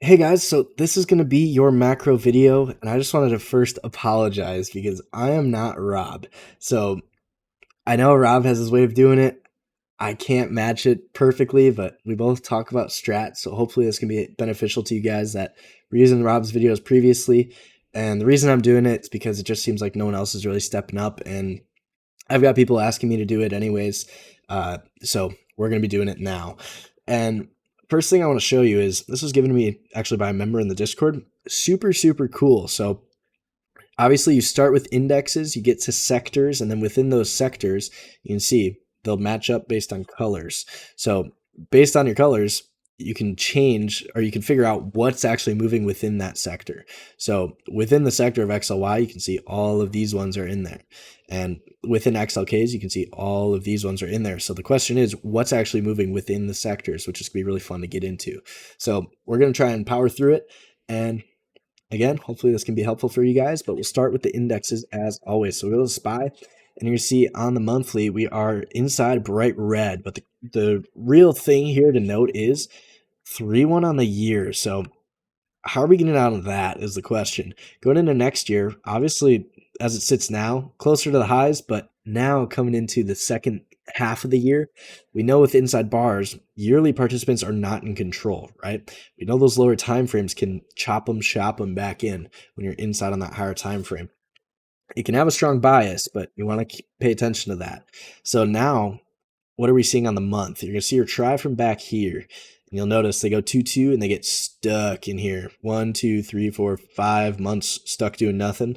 Hey guys, so this is going to be your macro video, and I just wanted to first apologize because I am not Rob. So I know Rob has his way of doing it. I can't match it perfectly, but we both talk about strats, so hopefully this can be beneficial to you guys that were using Rob's videos previously. And the reason I'm doing it is because it just seems like no one else is really stepping up, and I've got people asking me to do it anyways. So we're going to be doing it now. And first thing I want to show you is this was given to me actually by a member in the Discord. Super, super cool. So obviously you start with indexes, you get to sectors, and then within those sectors, you can see they'll match up based on colors. So based on your colors, you can change or you can figure out what's actually moving within that sector. So within the sector of XLY, you can see all of these ones are in there. And within XLKs, you can see all of these ones are in there. So the question is, what's actually moving within the sectors, which is going to be really fun to get into. So we're going to try and power through it. And again, hopefully this can be helpful for you guys, but we'll start with the indexes as always. So we'll go to SPY, and you see on the monthly, we are inside bright red. But the real thing here to note is 3-1 on the year. So how are we getting out of that is the question. Going into next year, obviously, as it sits now, closer to the highs, but now coming into the second half of the year, we know with inside bars, yearly participants are not in control, right? We know those lower time frames can chop them, shop them back in when you're inside on that higher time frame. It can have a strong bias, but you want to pay attention to that. So now, what are we seeing on the month? You're going to see your try from back here. And you'll notice they go 2-2 and they get stuck in here. 1, 2, 3, 4, 5 months stuck doing nothing.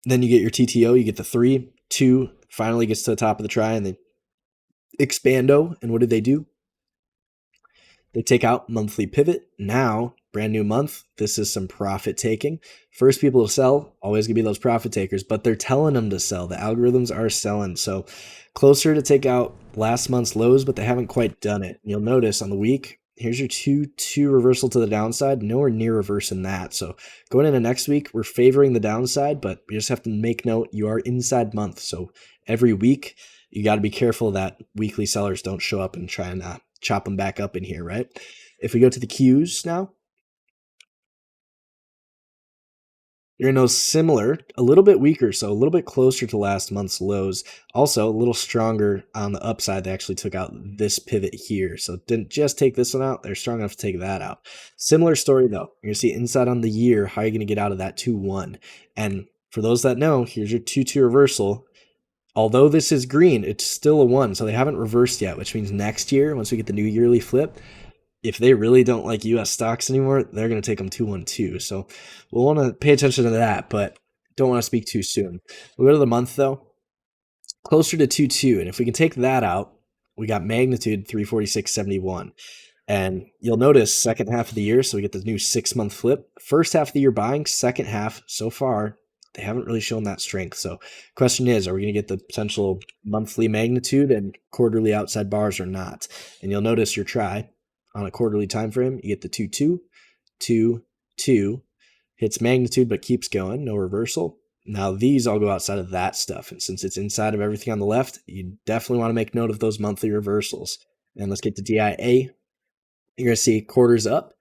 Then you get your TTO, you get the 3, 2, finally gets to the top of the try, and they expando. And what do? They take out monthly pivot. Now, brand new month, this is some profit taking. First people to sell, always gonna be those profit takers, but they're telling them to sell. The algorithms are selling. So closer to take out last month's lows, but they haven't quite done it. You'll notice on the week, here's your 2-2 reversal to the downside, nowhere near reversing that. So going into next week, we're favoring the downside, but we just have to make note you are inside month. So every week, you got to be careful that weekly sellers don't show up and try and chop them back up in here, right? If we go to the Qs now, you're in those similar, a little bit weaker, so a little bit closer to last month's lows. Also, a little stronger on the upside. They actually took out this pivot here. So didn't just take this one out. They're strong enough to take that out. Similar story, though. You're going to see inside on the year, how are you going to get out of that 2-1? And for those that know, here's your 2-2 reversal. Although this is green, it's still a 1, so they haven't reversed yet, which means next year, once we get the new yearly flip, if they really don't like US stocks anymore, they're going to take them 2-1 too. So we'll want to pay attention to that, but don't want to speak too soon. We'll go to the month though, closer to 2-2. And if we can take that out, we got magnitude 346.71. And you'll notice second half of the year, so we get the new 6-month flip. First half of the year buying, second half so far, they haven't really shown that strength. So question is, are we going to get the potential monthly magnitude and quarterly outside bars or not? And you'll notice your try on a quarterly time frame, you get the 2-2, 2-2, hits magnitude but keeps going, no reversal. Now these all go outside of that stuff, and since it's inside of everything on the left, you definitely want to make note of those monthly reversals. And let's get to DIA. You're going to see quarters up,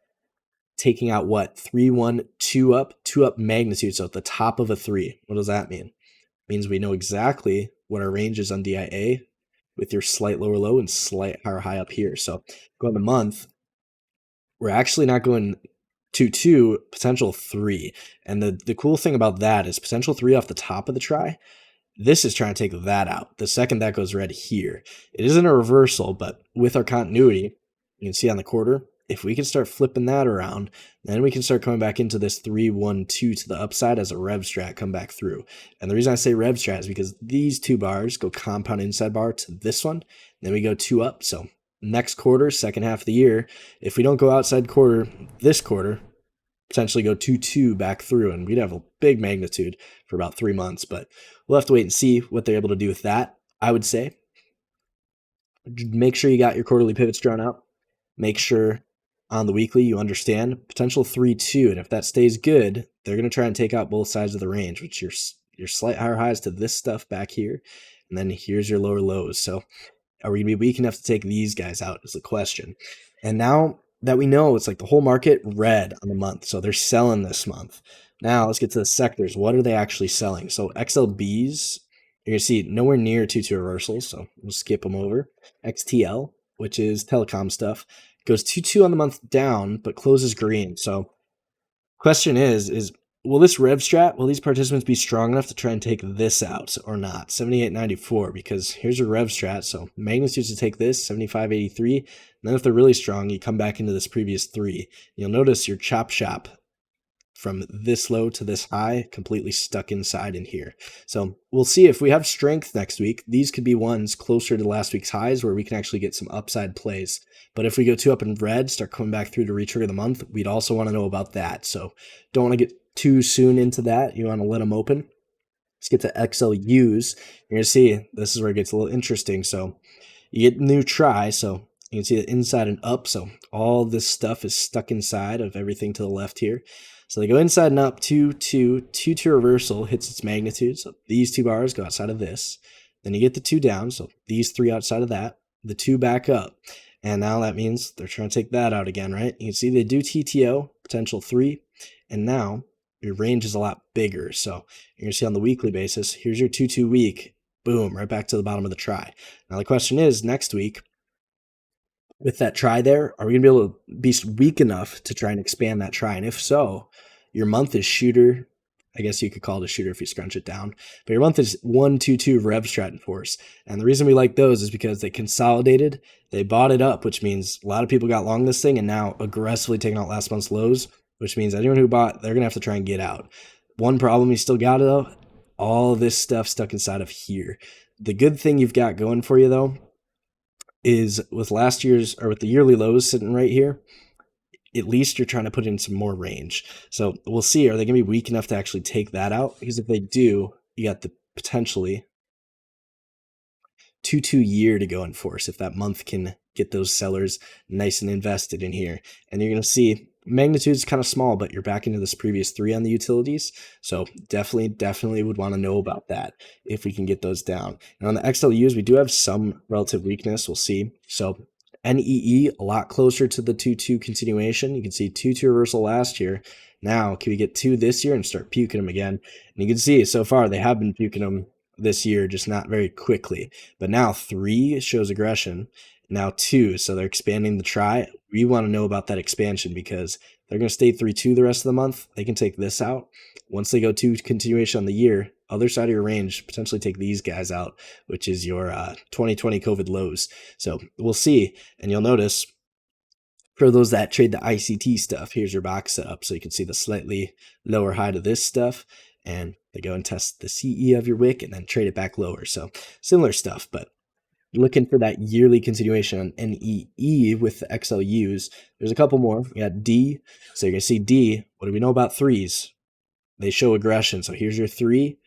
taking out what? 3-1, 2 up, 2 up magnitude. So at the top of a 3. What does that mean? It means we know exactly what our range is on DIA with your slight lower low and slight higher high up here. So going the month, we're actually not going 2-2, potential 3. And the cool thing about that is potential 3 off the top of the try. This is trying to take that out. The second that goes red here, it isn't a reversal, but with our continuity, you can see on the quarter, if we can start flipping that around, then we can start coming back into this 3-1-2 to the upside as a rev strat come back through. And the reason I say rev strat is because these two bars go compound inside bar to this one, then we go 2 up. So next quarter, second half of the year, if we don't go outside quarter, this quarter, potentially go 2-2 back through, and we'd have a big magnitude for about 3 months, but we'll have to wait and see what they're able to do with that. I would say make sure you got your quarterly pivots drawn out. Make sure on the weekly you understand potential 3-2, and if that stays good, they're going to try and take out both sides of the range, which your slight higher highs to this stuff back here, and then here's your lower lows. So are we going to be weak enough to take these guys out is the question. And now that we know it's like the whole market red on the month. So they're selling this month. Now let's get to the sectors. What are they actually selling? So XLBs, you're gonna see nowhere near 2-2 reversals. So we'll skip them over. XTL, which is telecom stuff, goes 2-2 on the month down, but closes green. So question is will this rev strat, will these participants be strong enough to try and take this out or not? 78.94, because here's your rev strat. So magnitudes to take this, 75.83. And then if they're really strong, you come back into this previous 3. You'll notice your chop shop from this low to this high completely stuck inside in here. So we'll see if we have strength next week. These could be ones closer to last week's highs where we can actually get some upside plays. But if we go 2 up in red, start coming back through to retrigger the month, we'd also want to know about that. So don't want to get too soon into that. You want to let them open. Let's get to XLUs. You're going to see this is where it gets a little interesting. So you get new try. So you can see the inside and up. So all this stuff is stuck inside of everything to the left here. So they go inside and up, 2-2, 2-2 reversal hits its magnitude. So these 2 bars go outside of this. Then you get the 2 down. So these 3 outside of that, the 2 back up. And now that means they're trying to take that out again, right? You can see they do TTO, potential 3. And now your range is a lot bigger. So you're going to see on the weekly basis, here's your 2-2 week. Boom, right back to the bottom of the try. Now the question is, next week, with that try there, are we going to be able to be weak enough to try and expand that try? And if so, your month is shooter. I guess you could call it a shooter if you scrunch it down. But your month is 1-2-2 rev strat and force. And the reason we like those is because they consolidated, they bought it up, which means a lot of people got long this thing and now aggressively taking out last month's lows, which means anyone who bought, they're going to have to try and get out. One problem you still got, though, all this stuff stuck inside of here. The good thing you've got going for you, though, is with last year's, or with the yearly lows sitting right here, at least you're trying to put in some more range. So we'll see, are they going to be weak enough to actually take that out? Because if they do, you got the potentially 2-2 year to go in force if that month can get those sellers nice and invested in here. And you're going to see magnitude is kind of small, but you're back into this previous 3 on the utilities. So definitely would want to know about that if we can get those down. And on the XLUs, we do have some relative weakness. We'll see. So NEE, a lot closer to the 2-2 continuation. You can see 2-2 reversal last year. Now, can we get 2 this year and start puking them again? And you can see so far they have been puking them this year, just not very quickly. But now 3 shows aggression. Now 2, so they're expanding the try. We want to know about that expansion because they're going to stay 3-2 the rest of the month. They can take this out. Once they go 2 continuation on the year, other side of your range, potentially take these guys out, which is your 2020 COVID lows. So we'll see. And you'll notice for those that trade the ICT stuff, here's your box setup. So you can see the slightly lower high to this stuff. And they go and test the CE of your wick and then trade it back lower. So similar stuff, but looking for that yearly continuation on NEE with the XLUs. There's a couple more. We got D. So you're going to see D. What do we know about 3s? They show aggression. So here's your 3.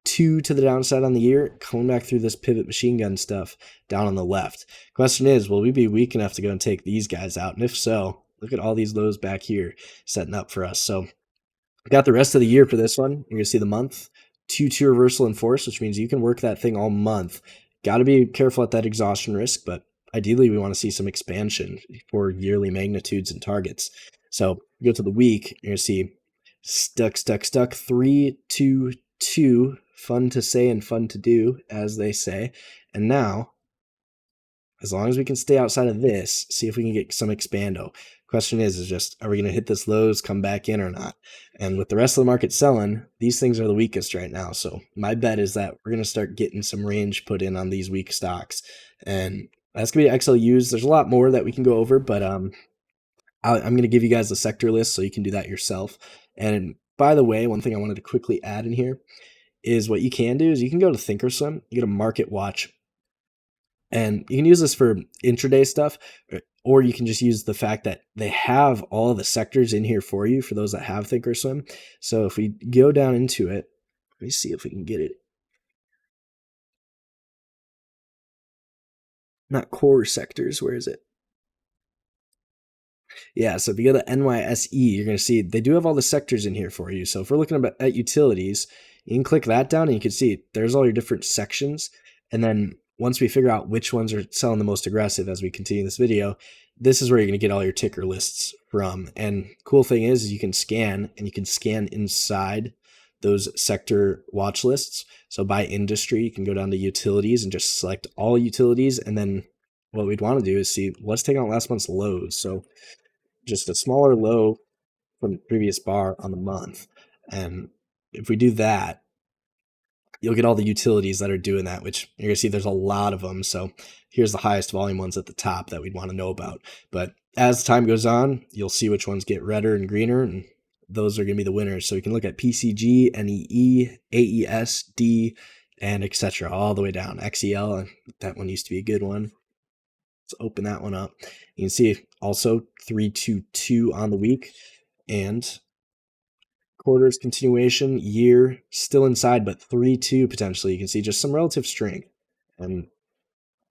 2 to the downside on the year, coming back through this pivot machine gun stuff down on the left. Question is, will we be weak enough to go and take these guys out? And if so, look at all these lows back here setting up for us. So we got the rest of the year for this one. You're going to see the month. 2-2 reversal in force, which means you can work that thing all month. Got to be careful at that exhaustion risk, but ideally we want to see some expansion for yearly magnitudes and targets. So go to the week, you're going to see stuck, 3-2-2, fun to say and fun to do, as they say. And now, as long as we can stay outside of this, see if we can get some expando. Question is just, are we going to hit this lows, come back in or not? And with the rest of the market selling, these things are the weakest right now. So my bet is that we're going to start getting some range put in on these weak stocks. And that's going to be XLUs. There's a lot more that we can go over, but I'm going to give you guys the sector list so you can do that yourself. And by the way, one thing I wanted to quickly add in here is what you can do is you can go to Thinkorswim, you get a market watch, and you can use this for intraday stuff, or you can just use the fact that they have all the sectors in here for you for those that have Thinkorswim. So if we go down into it, let me see if we can get it. Not core sectors, where is it? Yeah, so if you go to NYSE, you're going to see they do have all the sectors in here for you. So if we're looking at utilities, you can click that down and you can see there's all your different sections. And then once we figure out which ones are selling the most aggressive as we continue this video, this is where you're going to get all your ticker lists from. And cool thing is you can scan, and you can scan inside those sector watch lists. So by industry, you can go down to utilities and just select all utilities. And then what we'd want to do is see, let's take out last month's lows. So just a smaller low from the previous bar on the month. And if we do that, you'll get all the utilities that are doing that, which you're going to see there's a lot of them. So here's the highest volume ones at the top that we'd want to know about. But as time goes on, you'll see which ones get redder and greener, and those are going to be the winners. So you can look at PCG, NEE, AES, D, and etc. all the way down. XEL, and that one used to be a good one. Let's open that one up. You can see also 322 on the week, and quarters, continuation, year, still inside, but 3-2 potentially. You can see just some relative strength. And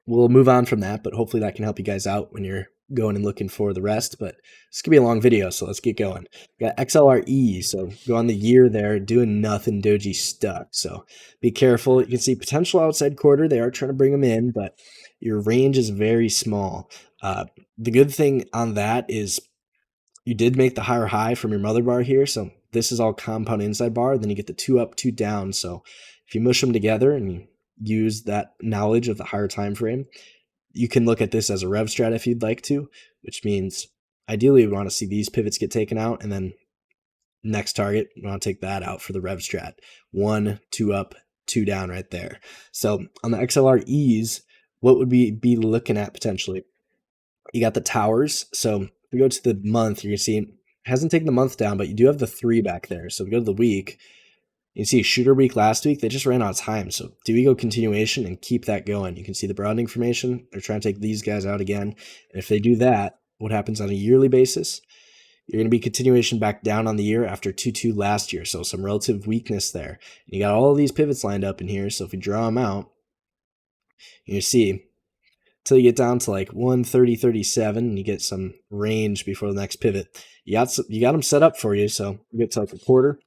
we'll move on from that, but hopefully that can help you guys out when you're going and looking for the rest. But this could be a long video, so let's get going. We got XLRE, so go on the year there, doing nothing, doji stuck. So be careful. You can see potential outside quarter. They are trying to bring them in, but your range is very small. The good thing on that is you did make the higher high from your mother bar here, so this is all compound inside bar. Then you get the 2 up, 2 down. So if you mush them together and you use that knowledge of the higher time frame, you can look at this as a rev strat if you'd like to, which means ideally we want to see these pivots get taken out, and then next target, we want to take that out for the rev strat. 1, 2 up, 2 down right there. So on the XLREs, what would we be looking at potentially? You got the towers. So if we go to the month, you're going to see it hasn't taken the month down, but you do have the 3 back there. So if we go to the week, you can see shooter week last week, they just ran out of time. So do we go continuation and keep that going? You can see the broadening formation. They're trying to take these guys out again. And if they do that, what happens on a yearly basis? You're going to be continuation back down on the year after 2-2 last year. So some relative weakness there. You got all of these pivots lined up in here. So if we draw them out, you see until you get down to like 130.37 and you get some range before the next pivot. You got them set up for you. So you get to like a quarter.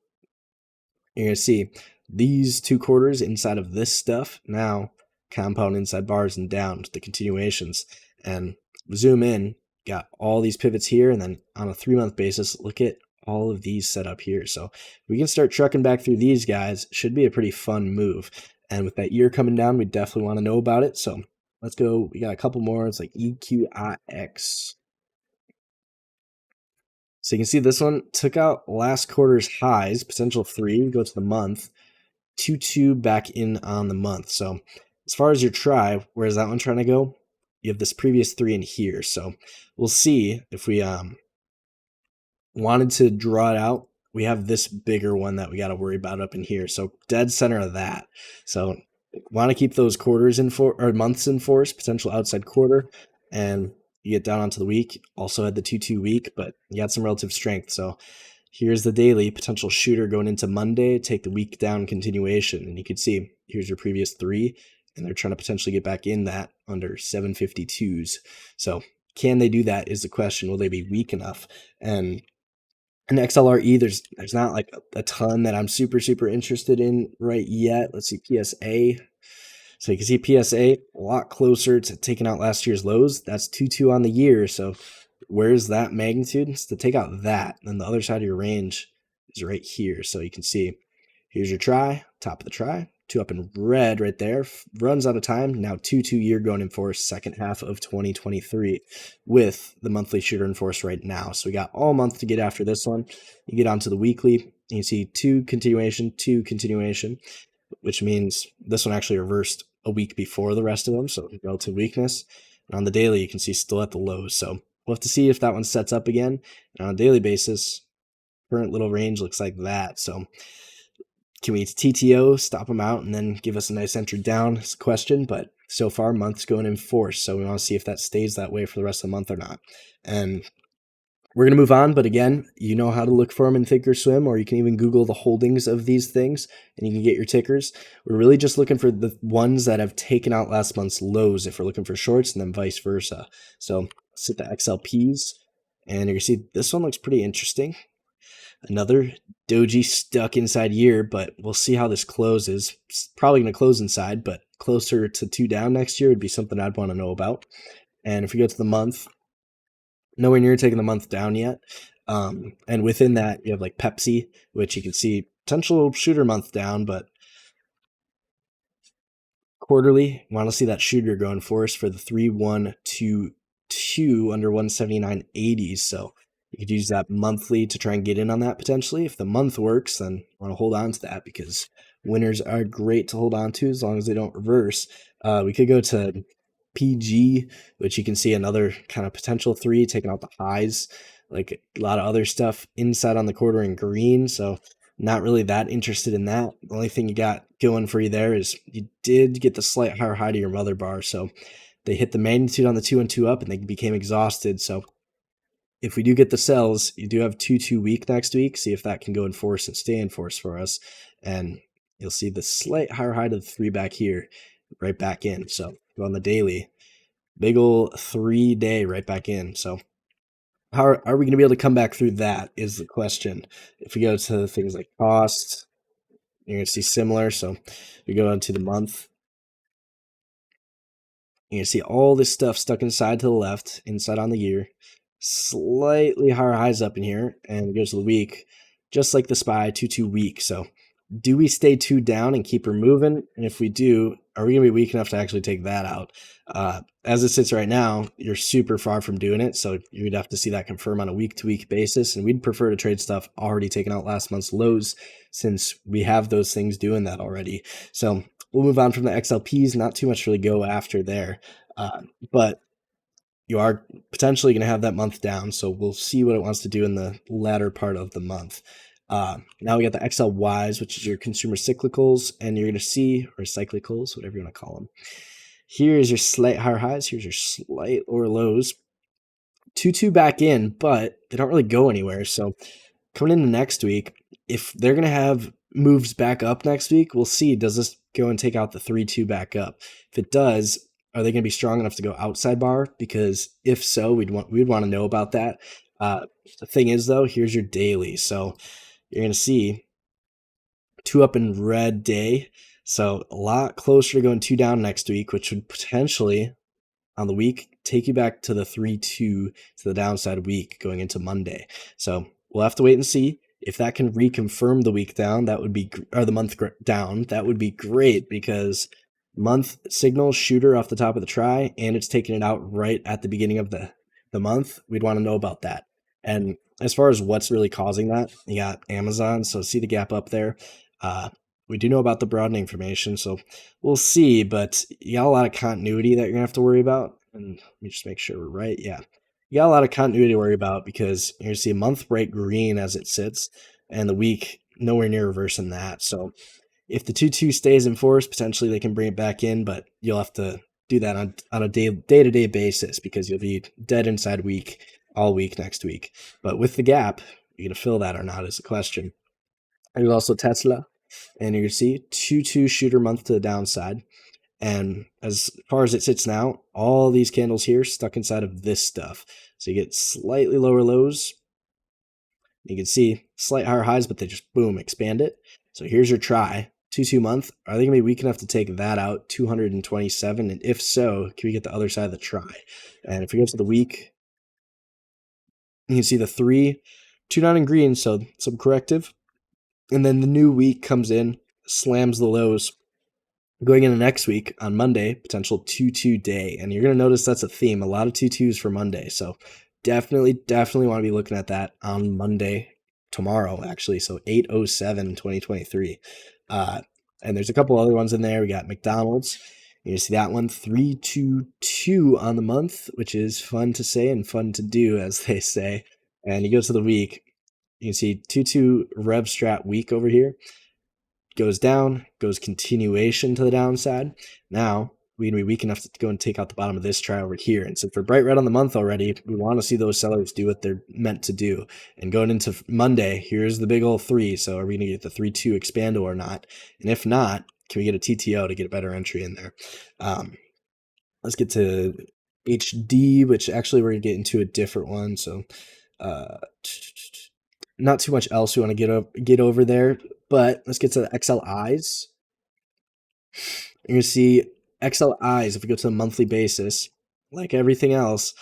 You're going to see these 2 quarters inside of this stuff now compound inside bars and down to the continuations. And zoom in, got all these pivots here, and then on a 3-month basis, look at all of these set up here. So we can start trucking back through these guys. Should be a pretty fun move. And with that year coming down, we definitely want to know about it. So let's go. We got a couple more. It's like EQIX. So you can see this one took out last quarter's highs, potential 3, go to the month, 2-2 back in on the month. So as far as your try, where is that one trying to go? You have this previous 3 in here. So we'll see if we wanted to draw it out. We have this bigger one that we got to worry about up in here. So dead center of that. So want to keep those quarters in for or months in force, potential outside quarter, and you get down onto the week. Also had the 2-2 week, but you got some relative strength. So here's the daily potential shooter going into Monday. Take the week down continuation, and you can see here's your previous 3, and they're trying to potentially get back in that under 752s. So can they do that is the question. Will they be weak enough? And an XLRE, there's not like a ton that I'm super interested in right yet. Let's see PSA. So you can see PSA a lot closer to taking out last year's lows. That's 2-2 on the year. So where's that magnitude? It's to take out that. And the other side of your range is right here. So you can see here's your try, top of the try, 2 up in red right there. Runs out of time. Now 2-2 year going in force, second half of 2023 with the monthly shooter in force right now. So we got all month to get after this one. You get onto the weekly. You see 2 continuation, 2 continuation, which means this one actually reversed a week before the rest of them, so relative weakness. And on the daily, you can see still at the lows. So we'll have to see if that one sets up again. And on a daily basis, current little range looks like that. So can we TTO, stop them out, and then give us a nice entry down? It's a question, but so far, month's going in force. So we want to see if that stays that way for the rest of the month or not. And we're going to move on, but again, you know how to look for them in Thinkorswim, or you can even Google the holdings of these things, and you can get your tickers. We're really just looking for the ones that have taken out last month's lows if we're looking for shorts, and then vice versa. So let's hit the XLPs, and you can see this one looks pretty interesting. Another doji stuck inside year, but we'll see how this closes. It's probably going to close inside, but closer to 2 down next year would be something I'd want to know about. And if we go to the month, nowhere near taking the month down yet. And within that, you have like Pepsi, which you can see potential shooter month down, but quarterly, want to see that shooter go in force for the 3122 under 179.80. So you could use that monthly to try and get in on that potentially. If the month works, then want to hold on to that because winners are great to hold on to as long as they don't reverse. We could go to PG, which you can see another kind of potential 3 taking out the highs, like a lot of other stuff inside on the quarter in green. So not really that interested in that. The only thing you got going for you there is you did get the slight higher high to your mother bar. So they hit the magnitude on the 2 and 2 up and they became exhausted. So if we do get the sells, you do have 2 week next week. See if that can go in force and stay in force for us. And you'll see the slight higher high to the 3 back here, right back in. So on the daily, big ol' 3-day right back in. So how are we going to be able to come back through that is the question. If we go to things like cost, you're going to see similar. So we go on to the month. You're going to see all this stuff stuck inside to the left, inside on the year. Slightly higher highs up in here. And it goes to the week, just like the SPY, 2 week. So do we stay 2 down and keep her moving? And if we do, are we going to be weak enough to actually take that out? As it sits right now, you're super far from doing it. So you'd have to see that confirm on a week-to-week basis. And we'd prefer to trade stuff already taken out last month's lows since we have those things doing that already. So we'll move on from the XLPs. Not too much to really go after there. But you are potentially going to have that month down. So we'll see what it wants to do in the latter part of the month. Now we got the XLYs, which is your consumer cyclicals, and you're going to see, or cyclicals, whatever you want to call them. Here's your slight higher highs. Here's your slight lower lows. 2 back in, but they don't really go anywhere. So coming into next week, if they're going to have moves back up next week, we'll see, does this go and take out the 3-2 back up? If it does, are they going to be strong enough to go outside bar? Because if so, we'd want to know about that. The thing is, though, here's your daily. So you're going to see 2 up in red day. So a lot closer to going 2 down next week, which would potentially, on the week, take you back to the 3-2 to the downside week going into Monday. So we'll have to wait and see. If that can reconfirm the week down, that would be, or the month down, that would be great because month signal shooter off the top of the try, and it's taking it out right at the beginning of the month. We'd want to know about that. And as far as what's really causing that, you got Amazon. So see the gap up there. We do know about the broadening formation, so we'll see, but you got a lot of continuity that you're going to have to worry about. And let me just make sure we're right. Yeah. You got a lot of continuity to worry about because you're going to see a month bright green as it sits, and the week nowhere near reversing that. So if the 2-2 stays in force, potentially they can bring it back in, but you'll have to do that on a day-to-day basis because you'll be dead inside week all week next week. But with the gap, you're going to fill that or not is the question. There's also Tesla. And you can see 2-2 shooter month to the downside. And as far as it sits now, all these candles here stuck inside of this stuff. So you get slightly lower lows. You can see slight higher highs, but they just, boom, expand it. So here's your try. 2-2 month. Are they going to be weak enough to take that out? 227. And if so, can we get the other side of the try? And if we go to the week, you can see the 3, 2 down in green. So some corrective. And then the new week comes in, slams the lows. Going into next week on Monday, potential 2-2 day. And you're going to notice that's a theme. A lot of 2-2s for Monday. So definitely want to be looking at that on Monday, tomorrow, actually. So 8/07/2023. And there's a couple other ones in there. We got McDonald's. You see that one, 3-2-2 on the month, which is fun to say and fun to do, as they say. And you go to the week. You can see 2-2 Rev Strat week over here. Goes down, goes continuation to the downside. Now, we're going to be weak enough to go and take out the bottom of this try over here. And since we're bright red on the month already, we want to see those sellers do what they're meant to do. And going into Monday, here's the big old 3. So are we going to get the 3-2 expando or not? And if not, can we get a TTO to get a better entry in there? Let's get to HD, which actually we're going to get into a different one. So not too much else we want to get over there, but let's get to the XLIs. You're going to see XLIs, if we go to the monthly basis, like everything else,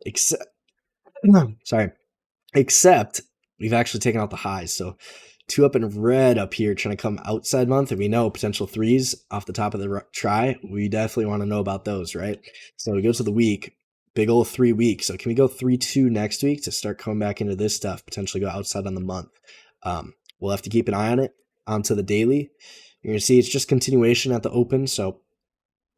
except Sorry. Except we've actually taken out the highs. So 2 up in red up here trying to come outside month, and we know potential 3s off the top of the try. We definitely want to know about those, right? So we go to the week, big old 3 weeks. So can we go 3-2 next week to start coming back into this stuff, potentially go outside on the month? We'll have to keep an eye on it. Onto the daily, you're gonna see it's just continuation at the open. So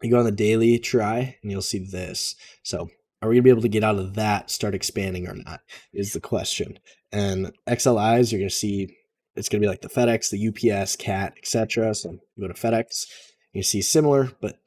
you go on the daily try and you'll see this. So are we gonna be able to get out of that, start expanding or not, is the question. And XLIs, you're gonna see it's gonna be like the FedEx, the UPS, CAT, etc. So you go to FedEx, you see similar, but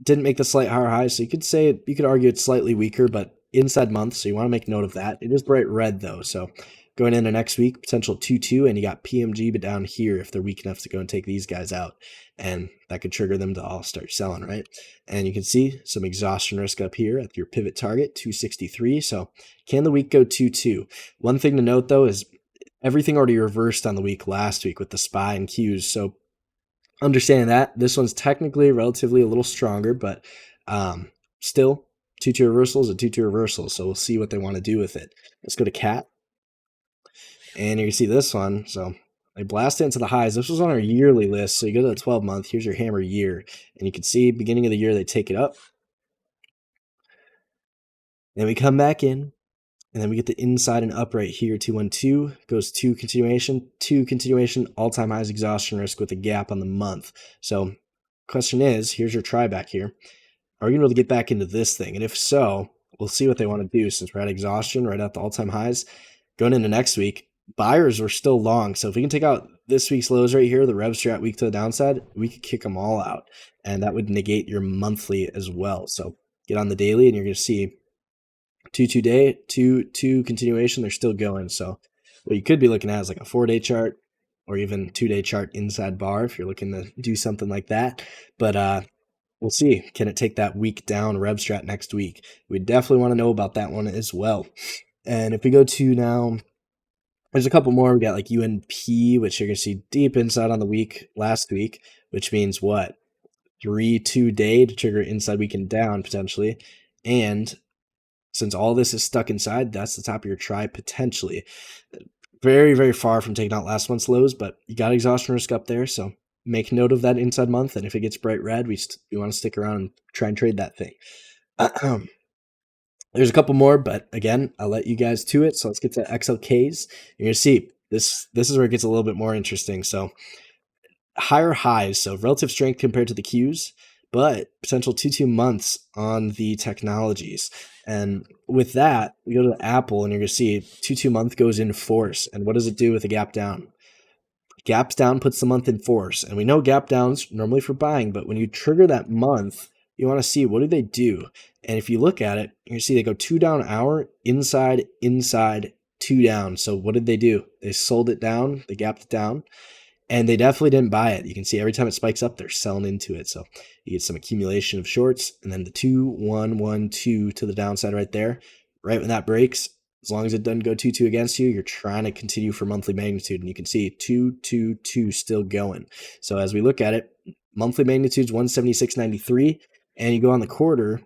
didn't make the slight higher high. So you could argue it's slightly weaker, but inside month. So you want to make note of that. It is bright red though. So going into next week, potential 2-2, and you got PMG, but down here if they're weak enough to go and take these guys out, and that could trigger them to all start selling, right? And you can see some exhaustion risk up here at your pivot target, 263. So can the week go 2-2? One thing to note though is everything already reversed on the week last week with the SPY and Qs. So understanding that, this one's technically relatively a little stronger, but still 2-2 reversals and 2-2 reversals. So we'll see what they want to do with it. Let's go to CAT. And you can see this one. So they blast it into the highs. This was on our yearly list. So you go to the 12-month. Here's your hammer year. And you can see beginning of the year, they take it up. Then we come back in. And then we get the inside and up right here, 212. Goes 2 continuation, all-time highs exhaustion risk with a gap on the month. So question is, here's your try back here. Are we going to be able to get back into this thing? And if so, we'll see what they want to do since we're at exhaustion, right at the all-time highs. Going into next week, buyers were still long. So if we can take out this week's lows right here, the rev strat week to the downside, we could kick them all out. And that would negate your monthly as well. So get on the daily and you're going to see 2-2 day, 2-2 continuation. They're still going. So what you could be looking at is like a 4-day chart or even 2-day chart inside bar if you're looking to do something like that. But we'll see. Can it take that week down rev strat next week? We definitely want to know about that one as well. And if we go to now, there's a couple more. We got like UNP, which you're going to see deep inside on the week last week, which means what? 3-2 day to trigger inside weekend down potentially. And since all this is stuck inside, that's the top of your try potentially. Very, very far from taking out last month's lows, but you got exhaustion risk up there. So make note of that inside month. And if it gets bright red, we want to stick around and try and trade that thing. There's a couple more, but again, I'll let you guys to it. So let's get to XLKs. You're going to see this is where it gets a little bit more interesting. So higher highs, so relative strength compared to the Qs, but potential 2-2 months on the technologies. And with that, we go to the Apple and you're going to see 2-2 month goes in force. And what does it do with a gap down? Gaps down puts the month in force. And we know gap downs normally for buying, but when you trigger that month, you want to see what do they do? And if you look at it, you see they go 2 down hour, inside, 2 down. So what did they do? They sold it down, they gapped it down, and they definitely didn't buy it. You can see every time it spikes up, they're selling into it. So you get some accumulation of shorts, and then the 2, 1, 1, 2 to the downside right there. Right when that breaks, as long as it doesn't go 2-2 against you, you're trying to continue for monthly magnitude. And you can see 2, 2, 2 still going. So as we look at it, monthly magnitude is 176.93, and you go on the quarter,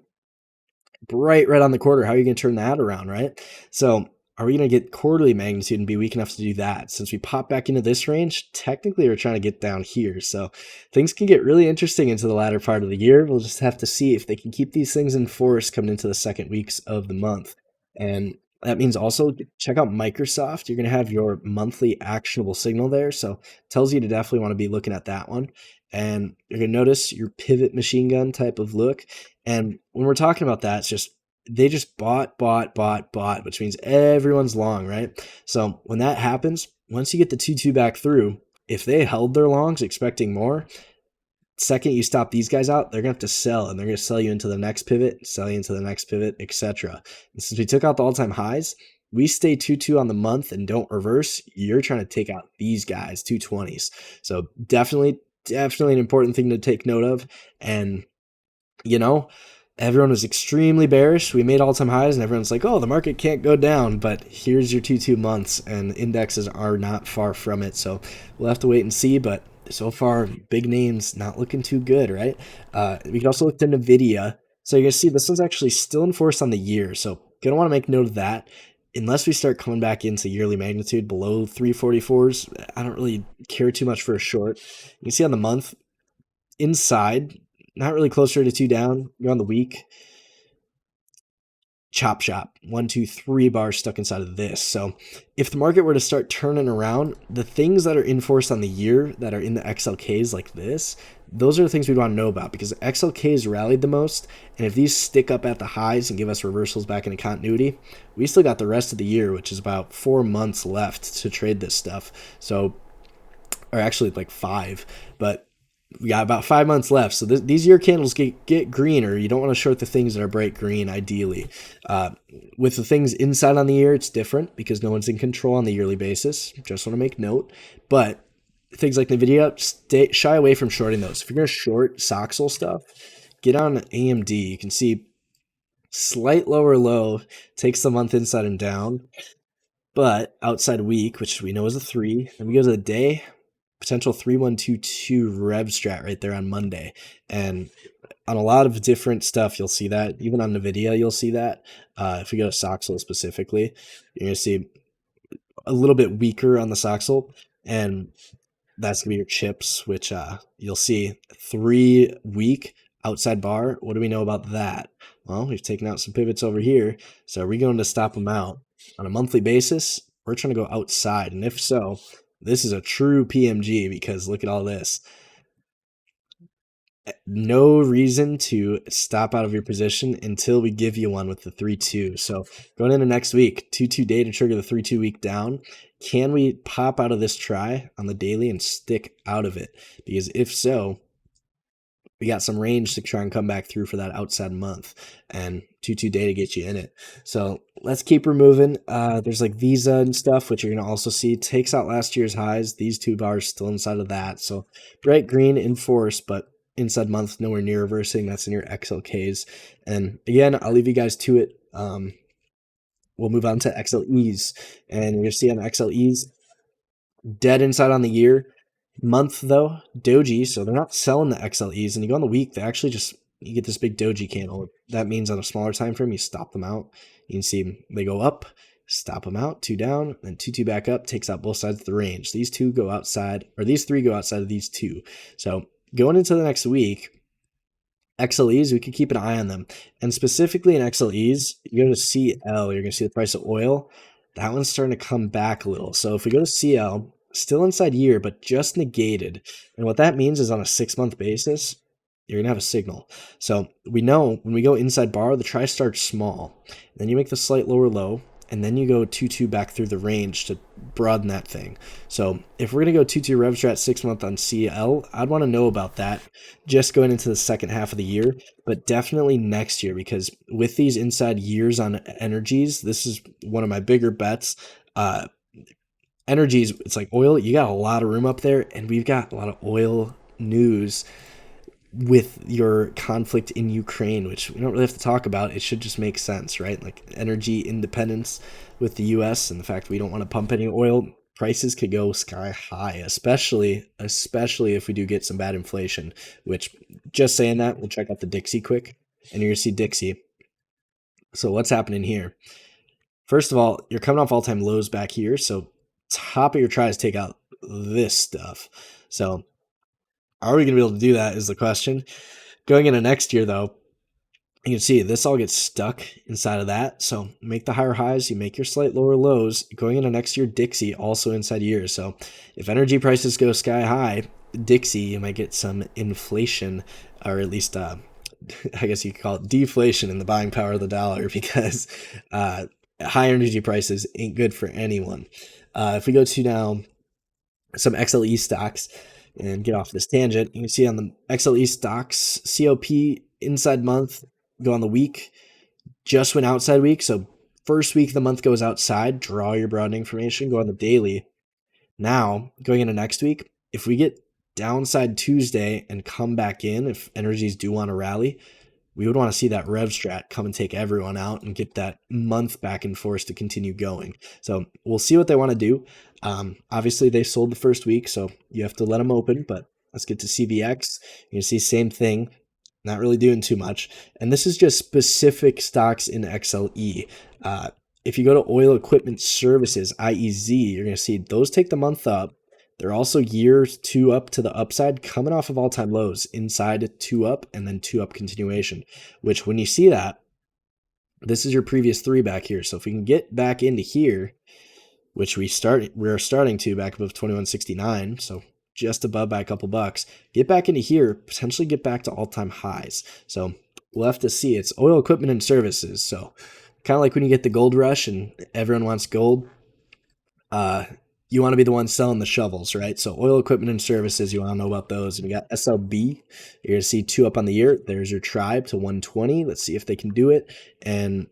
right on the quarter. How are you going to turn that around, right? So are we going to get quarterly magnitude and be weak enough to do that? Since we pop back into this range, technically we're trying to get down here. So things can get really interesting into the latter part of the year. We'll just have to see if they can keep these things in force coming into the second weeks of the month. And that means also check out Microsoft. You're going to have your monthly actionable signal there. So it tells you to definitely want to be looking at that one. And you're going to notice your pivot machine gun type of look. And when we're talking about that, it's just they just bought, which means everyone's long, right? So when that happens, once you get the 2-2 back through, if they held their longs expecting more, second you stop these guys out, they're going to have to sell, and they're going to sell you into the next pivot, sell you into the next pivot, etc. And since we took out the all-time highs, we stay 2-2 on the month and don't reverse, you're trying to take out these guys, 220s. So definitely an important thing to take note of. And, you know, everyone was extremely bearish. We made all-time highs, and everyone's like, oh, the market can't go down. But here's your 2-2 months, and indexes are not far from it. So we'll have to wait and see. But so far, big names not looking too good, right? We can also look at NVIDIA. So you can see this one's actually still in force on the year. So going to want to make note of that. unless we start coming back into yearly magnitude below 344s, I don't really care too much for a short. You can see on the month, inside, not really closer to 2 down. You're on the week. Chop shop, 1, 2, 3 bars stuck inside of this. So if the market were to start turning around, the things that are in force on the year that are in the XLKs like this, those are the things we'd want to know about, because XLKs rallied the most. And if these stick up at the highs and give us reversals back into continuity, we still got the rest of the year, which is about 4 months left to trade this stuff. So, or actually like 5, but we got about 5 months left. So these year candles get greener. You don't want to short the things that are bright green, ideally. With the things inside on the year, it's different because no one's in control on the yearly basis. Just want to make note. But things like NVIDIA, shy away from shorting those. If you're going to short Soxel stuff, get on AMD. You can see slight lower low, takes the month inside and down. But outside week, which we know is a 3, then we go to the day, potential 3122 rev strat right there on Monday. And on a lot of different stuff, you'll see that. Even on NVIDIA, you'll see that. If we go to Soxel specifically, you're going to see a little bit weaker on the Soxel. And that's going to be your chips, which you'll see 3 week outside bar. What do we know about that? Well, we've taken out some pivots over here. So are we going to stop them out? On a monthly basis, we're trying to go outside. And if so, this is a true PMG, because look at all this. No reason to stop out of your position until we give you one with the 3-2. So going into next week, 2-2 day to trigger the 3-2 week down. Can we pop out of this try on the daily and stick out of it? Because if so, we got some range to try and come back through for that outside month, and 2-2 day to get you in it. So let's keep removing. There's like Visa and stuff, which you're going to also see takes out last year's highs. These 2 bars still inside of that. So bright green in force, but inside month nowhere near reversing. That's in your XLKs. And again, I'll leave you guys to it. We'll move on to XLEs, and you're going to see on the XLEs, dead inside on the year. Month though, doji, so they're not selling the XLEs, and you go on the week, they actually just, you get this big doji candle. That means on a smaller time frame, you stop them out. You can see they go up, stop them out, 2 down, then 2-2 back up, takes out both sides of the range. These 2 go outside, or these 3 go outside of these 2. So going into the next week, XLEs, we could keep an eye on them. And specifically in XLEs, you go to CL, you're going to see the price of oil. That one's starting to come back a little. So if we go to CL, still inside year, but just negated. And what that means is on a 6-month basis, you're going to have a signal. So we know when we go inside bar, the try starts small. Then you make the slight lower low, and then you go 2-2 back through the range to broaden that thing. So if we're going to go 2-2 rev strat 6-month on CL, I'd want to know about that just going into the second half of the year, but definitely next year, because with these inside years on energies, this is one of my bigger bets. Energies, it's like oil, you got a lot of room up there, and we've got a lot of oil news with your conflict in Ukraine, which we don't really have to talk about. It should just make sense, right? Like energy independence with the US and the fact we don't want to pump any oil, prices could go sky high, especially if we do get some bad inflation, which, just saying that, we'll check out the Dixie quick, and you're going to see Dixie. So what's happening here? First of all, you're coming off all-time lows back here, so top of your tries take out this stuff. So are we going to be able to do that is the question. Going into next year, though, you can see this all gets stuck inside of that. So make the higher highs, you make your slight lower lows. Going into next year, Dixie also inside years. So if energy prices go sky high, Dixie, you might get some inflation, or at least I guess you could call it deflation in the buying power of the dollar, because high energy prices ain't good for anyone. If we go to now some XLE stocks and get off this tangent, you can see on the XLE stocks, COP inside month, go on the week, just went outside week. So first week of the month goes outside, draw your broadening information, go on the daily. Now, going into next week, if we get downside Tuesday and come back in, if energies do want to rally, we would want to see that rev strat come and take everyone out and get that month back in force to continue going. So we'll see what they want to do. Obviously, they sold the first week, so you have to let them open, but let's get to CVX. You can see same thing, not really doing too much. And this is just specific stocks in XLE. if you go to Oil Equipment Services, IEZ, you're going to see those take the month up. They're also years 2 up to the upside, coming off of all-time lows, inside 2 up and then 2 up continuation, which when you see that, this is your previous 3 back here. So if we can get back into here, which we're starting to back above 2169, so just above by a couple bucks, get back into here, potentially get back to all-time highs. So we'll have to see. It's Oil Equipment and Services, so kind of like when you get the gold rush and everyone wants gold, you want to be the one selling the shovels, right? So Oil Equipment and Services, you want to know about those. And we got SLB. You're going to see 2 up on the year. There's your tribe to 120. Let's see if they can do it. And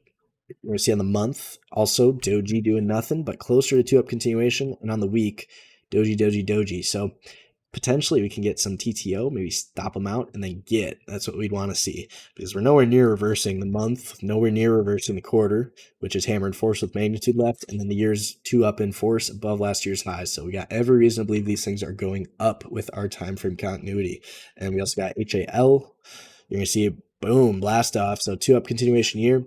we're going to see on the month, also Doji doing nothing, but closer to 2 up continuation. And on the week, Doji. So potentially we can get some TTO, maybe stop them out and then get. That's what we'd want to see, because we're nowhere near reversing the month, nowhere near reversing the quarter, which is hammer and force with magnitude left, and then the year's 2 up in force above last year's highs. So we got every reason to believe these things are going up with our time frame continuity. And we also got HAL. You're going to see boom, blast off. So 2 up continuation year.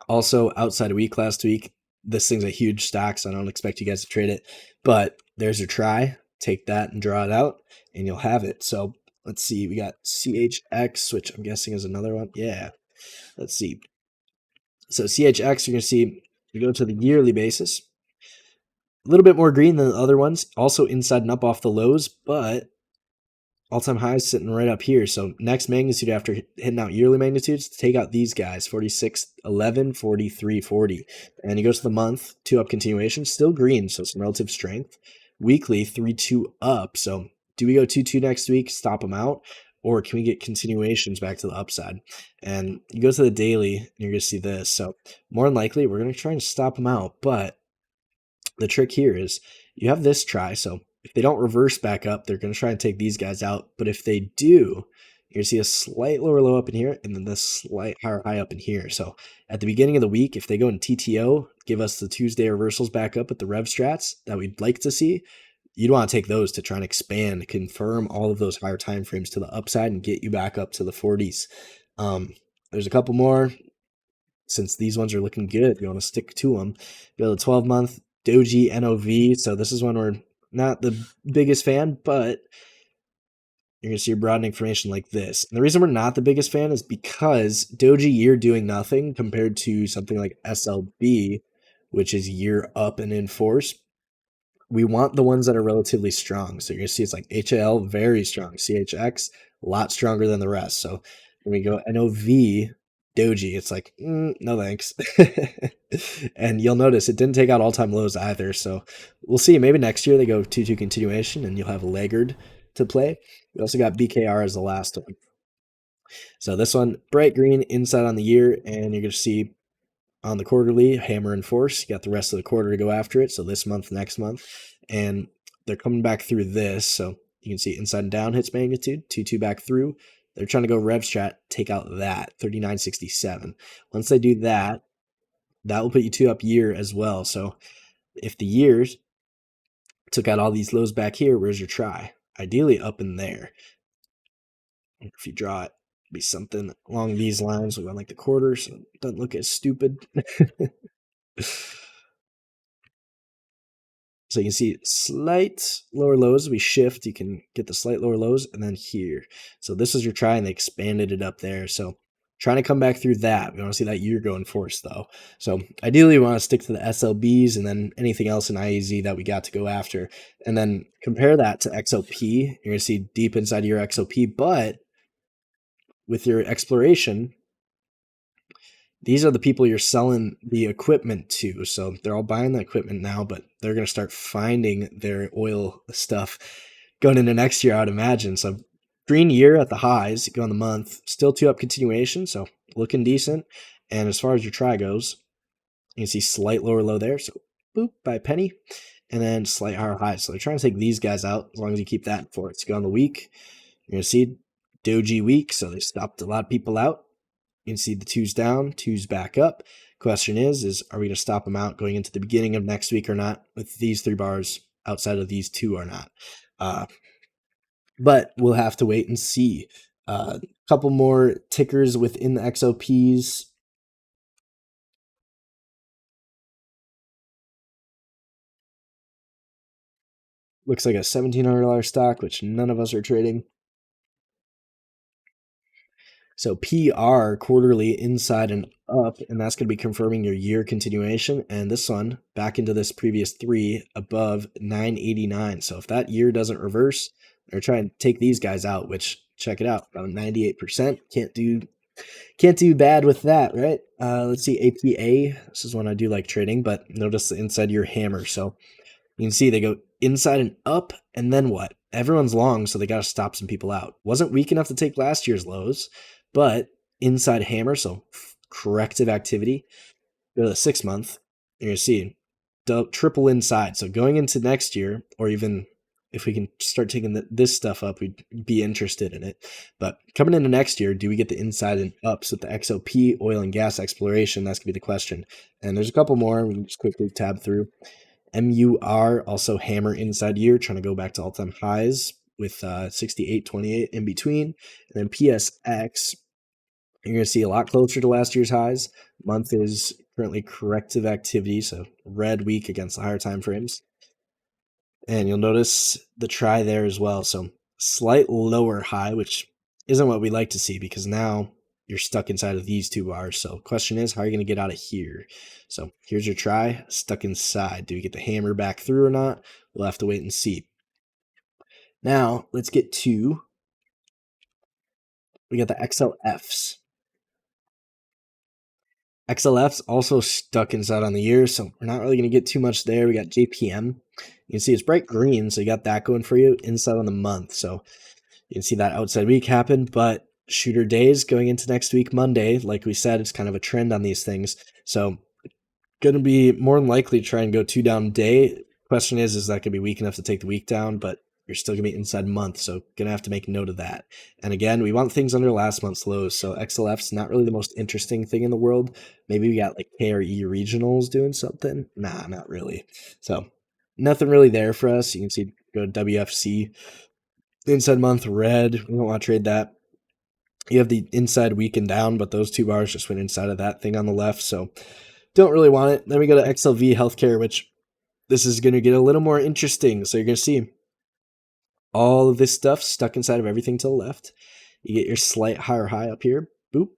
Also outside a week last week, this thing's a huge stock, so I don't expect you guys to trade it, but there's your try. Take that and draw it out, and you'll have it. So let's see. We got CHX, which I'm guessing is another one. Yeah. Let's see. So CHX, you're going to see, you go to the yearly basis. A little bit more green than the other ones. Also inside and up off the lows, but all-time highs sitting right up here. So next magnitude after hitting out yearly magnitudes, take out these guys, 46, 11, 43, 40. And you go to the month, 2 up continuation, still green, so some relative strength. Weekly, 3-2 up. So do we go 2-2 next week, stop them out, or can we get continuations back to the upside? And you go to the daily, and you're going to see this. So more than likely, we're going to try and stop them out. But the trick here is you have this try. So if they don't reverse back up, they're going to try and take these guys out. But if they do, you're going to see a slight lower low up in here and then this slight higher high up in here. So at the beginning of the week, if they go in TTO, give us the Tuesday reversals back up at the rev strats that we'd like to see, you'd want to take those to try and expand, confirm all of those higher time frames to the upside and get you back up to the 40s. There's a couple more. Since these ones are looking good, you want to stick to them. You go to 12-month Doji NOV. So this is one we're not the biggest fan, but you're going to see a broadening formation like this. And the reason we're not the biggest fan is because Doji year doing nothing compared to something like SLB, which is year up and in force. We want the ones that are relatively strong. So you're going to see it's like HAL, very strong. CHX, a lot stronger than the rest. So when we go NOV, Doji, it's like, no thanks. And you'll notice it didn't take out all-time lows either. So we'll see. Maybe next year they go 2-2 continuation and you'll have Laggard to play. We also got BKR as the last one. So this one, bright green inside on the year, and you're going to see on the quarterly, hammer and force. You got the rest of the quarter to go after it. So this month, next month. And they're coming back through this. So you can see inside and down hits magnitude, 2-2 back through. They're trying to go rev strat, take out that, 3967. Once they do that, that will put you 2 up year as well. So if the years took out all these lows back here, where's your try? Ideally up in there. If you draw it, be something along these lines. We want like the quarter, so it doesn't look as stupid. So you can see slight lower lows. We shift, you can get the slight lower lows, and then here. So this is your try, and they expanded it up there. So trying to come back through that. We want to see that year go in force, though. So ideally, we want to stick to the SLBs and then anything else in IEZ that we got to go after. And then compare that to XOP. You're going to see deep inside your XOP, but with your exploration, these are the people you're selling the equipment to. So they're all buying the equipment now, but they're going to start finding their oil stuff going into next year, I would imagine. So green year at the highs, go on the month, still 2 up continuation, so looking decent. And as far as your try goes, you can see slight lower low there. So boop by a penny, and then slight higher high. So they're trying to take these guys out as long as you keep that for it. So go on the week, you're going to see Doji week. So they stopped a lot of people out. You can see the 2's down, 2's back up. Question is are we going to stop them out going into the beginning of next week or not with these 3 bars outside of these 2 or not? But we'll have to wait and see. A couple more tickers within the XOPs. Looks like a $1,700 stock, which none of us are trading. So PR quarterly inside and up, and that's going to be confirming your year continuation. And this one back into this previous 3 above 989. So if that year doesn't reverse, or try and take these guys out, which check it out, about 98%. Can't do bad with that, right? Let's see, APA. This is one I do like trading, but notice the inside year hammer. So you can see they go inside and up, and then what? Everyone's long, so they got to stop some people out. Wasn't weak enough to take last year's lows, but inside hammer, so corrective activity. Go to the 6 month, you're going to see triple inside. So going into next year, or even if we can start taking this stuff up, we'd be interested in it. But coming into next year, do we get the inside and ups with the XOP, oil and gas exploration? That's going to be the question. And there's a couple more. We can just quickly tab through. MUR, also hammer inside year, trying to go back to all-time highs with 68.28 in between. And then PSX, you're going to see a lot closer to last year's highs. Month is currently corrective activity, so red week against the higher time frames. And you'll notice the try there as well. So slight lower high, which isn't what we like to see because now you're stuck inside of these 2 bars. So question is, how are you going to get out of here? So here's your try, stuck inside. Do we get the hammer back through or not? We'll have to wait and see. Now let's get to, we got the XLFs. XLF's also stuck inside on the year, so we're not really going to get too much there. We got JPM. You can see it's bright green, so you got that going for you inside on the month. So you can see that outside week happen, but shooter days going into next week, Monday, like we said, it's kind of a trend on these things. So going to be more than likely try and go 2 down day. Question is that going to be weak enough to take the week down, but you're still going to be inside month, so going to have to make note of that. And again, we want things under last month's lows, so XLF's not really the most interesting thing in the world. Maybe we got like KRE regionals doing something. Nah, not really. So nothing really there for us. You can see, go to WFC. Inside month, red. We don't want to trade that. You have the inside week and down, but those 2 bars just went inside of that thing on the left, so don't really want it. Then we go to XLV Healthcare, which this is going to get a little more interesting. So you're going to see all of this stuff stuck inside of everything to the left. You get your slight higher high up here, boop,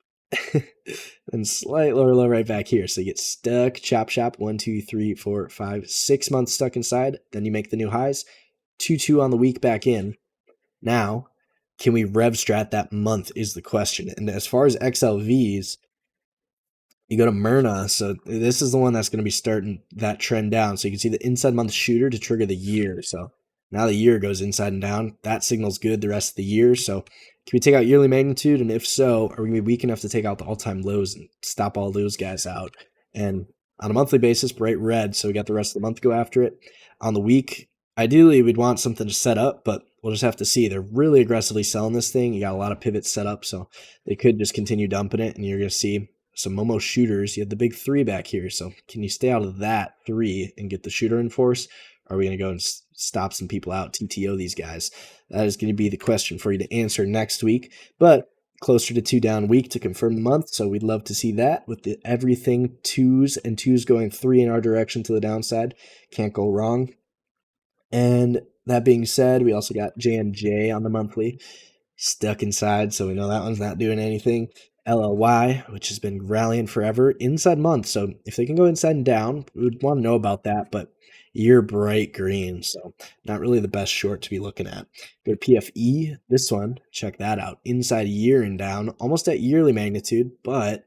and slight lower low right back here. So you get stuck, chop chop, 1, 2, 3, 4, 5, 6 months stuck inside. Then you make the new highs, 2 on the week back in. Now, can we rev strat that month is the question. And as far as XLVs, you go to Myrna, so this is the one that's going to be starting that trend down. So you can see the inside month shooter to trigger the year. So now the year goes inside and down. That signal's good the rest of the year. So can we take out yearly magnitude? And if so, are we going to be weak enough to take out the all-time lows and stop all those guys out? And on a monthly basis, bright red. So we got the rest of the month to go after it. On the week, ideally, we'd want something to set up, but we'll just have to see. They're really aggressively selling this thing. You got a lot of pivots set up, so they could just continue dumping it, and you're going to see some Momo shooters. You have the big 3 back here, so can you stay out of that 3 and get the shooter in force? Or are we going to go and stop some people out, TTO these guys? That is going to be the question for you to answer next week, but closer to 2 down week to confirm the month, so we'd love to see that with the everything 2s and 2s going 3 in our direction to the downside. Can't go wrong. And that being said, we also got J&J on the monthly, stuck inside, so we know that one's not doing anything. LLY, which has been rallying forever, inside month. So if they can go inside and down, we would want to know about that, but you're bright green, so not really the best short to be looking at. Go to PFE, this one, check that out. Inside year and down, almost at yearly magnitude, but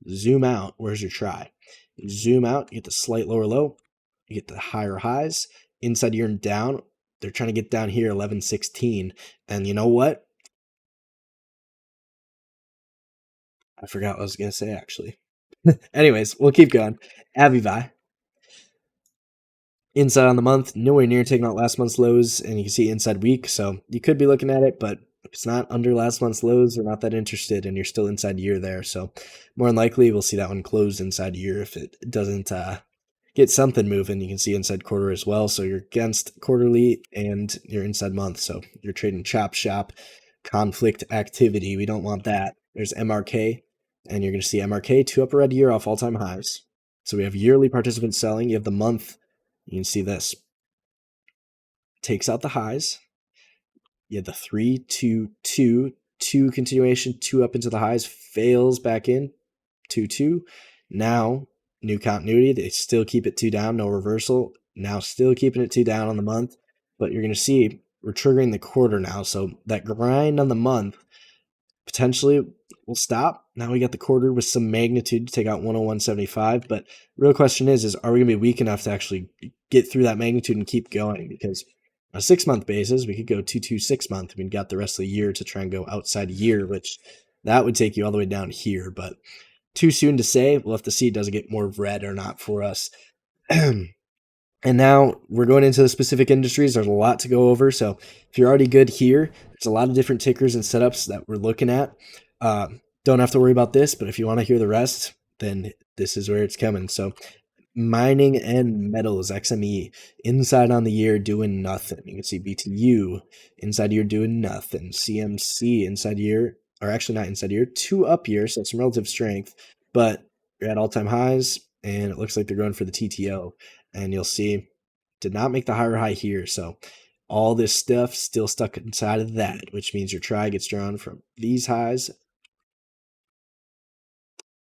zoom out. Where's your try? You zoom out, you get the slight lower low, you get the higher highs. Inside year and down, they're trying to get down here 11.16, and you know what? I forgot what I was going to say, actually. Anyways, we'll keep going. Avivi. Inside on the month, nowhere near taking out last month's lows, and you can see inside week, so you could be looking at it, but if it's not under last month's lows, we're not that interested, and you're still inside year there, so more than likely, we'll see that one close inside year if it doesn't get something moving. You can see inside quarter as well, so you're against quarterly, and you're inside month, so you're trading chop shop, conflict activity. We don't want that. There's MRK, and you're going to see MRK 2 upper red year off all-time highs. So we have yearly participants selling. You have the month. You can see this. takes out the highs. You had the 3, 2, 2, 2 continuation, 2 up into the highs, fails back in, 2, 2. Now, new continuity. They still keep it 2 down, no reversal. Now still keeping it 2 down on the month. But you're going to see we're triggering the quarter now. So that grind on the month potentially will stop. Now we got the quarter with some magnitude to take out 101.75. But real question is are we going to be weak enough to actually get through that magnitude and keep going? Because on a 6-month basis, we could go 2, 6 month. We've got the rest of the year to try and go outside year, which that would take you all the way down here. But too soon to say. We'll have to see does it get more red or not for us. And now we're going into the specific industries. There's a lot to go over. So if you're already good here, there's a lot of different tickers and setups that we're looking at. Don't have to worry about this, but if you want to hear the rest, then this is where it's coming. So mining and metals, XME, inside on the year doing nothing. You can see BTU, inside year doing nothing. CMC, inside year, or actually not inside year, 2 up years, so some relative strength, but you're at all-time highs, and it looks like they're going for the TTO. And you'll see, did not make the higher high here. So all this stuff still stuck inside of that, which means your try gets drawn from these highs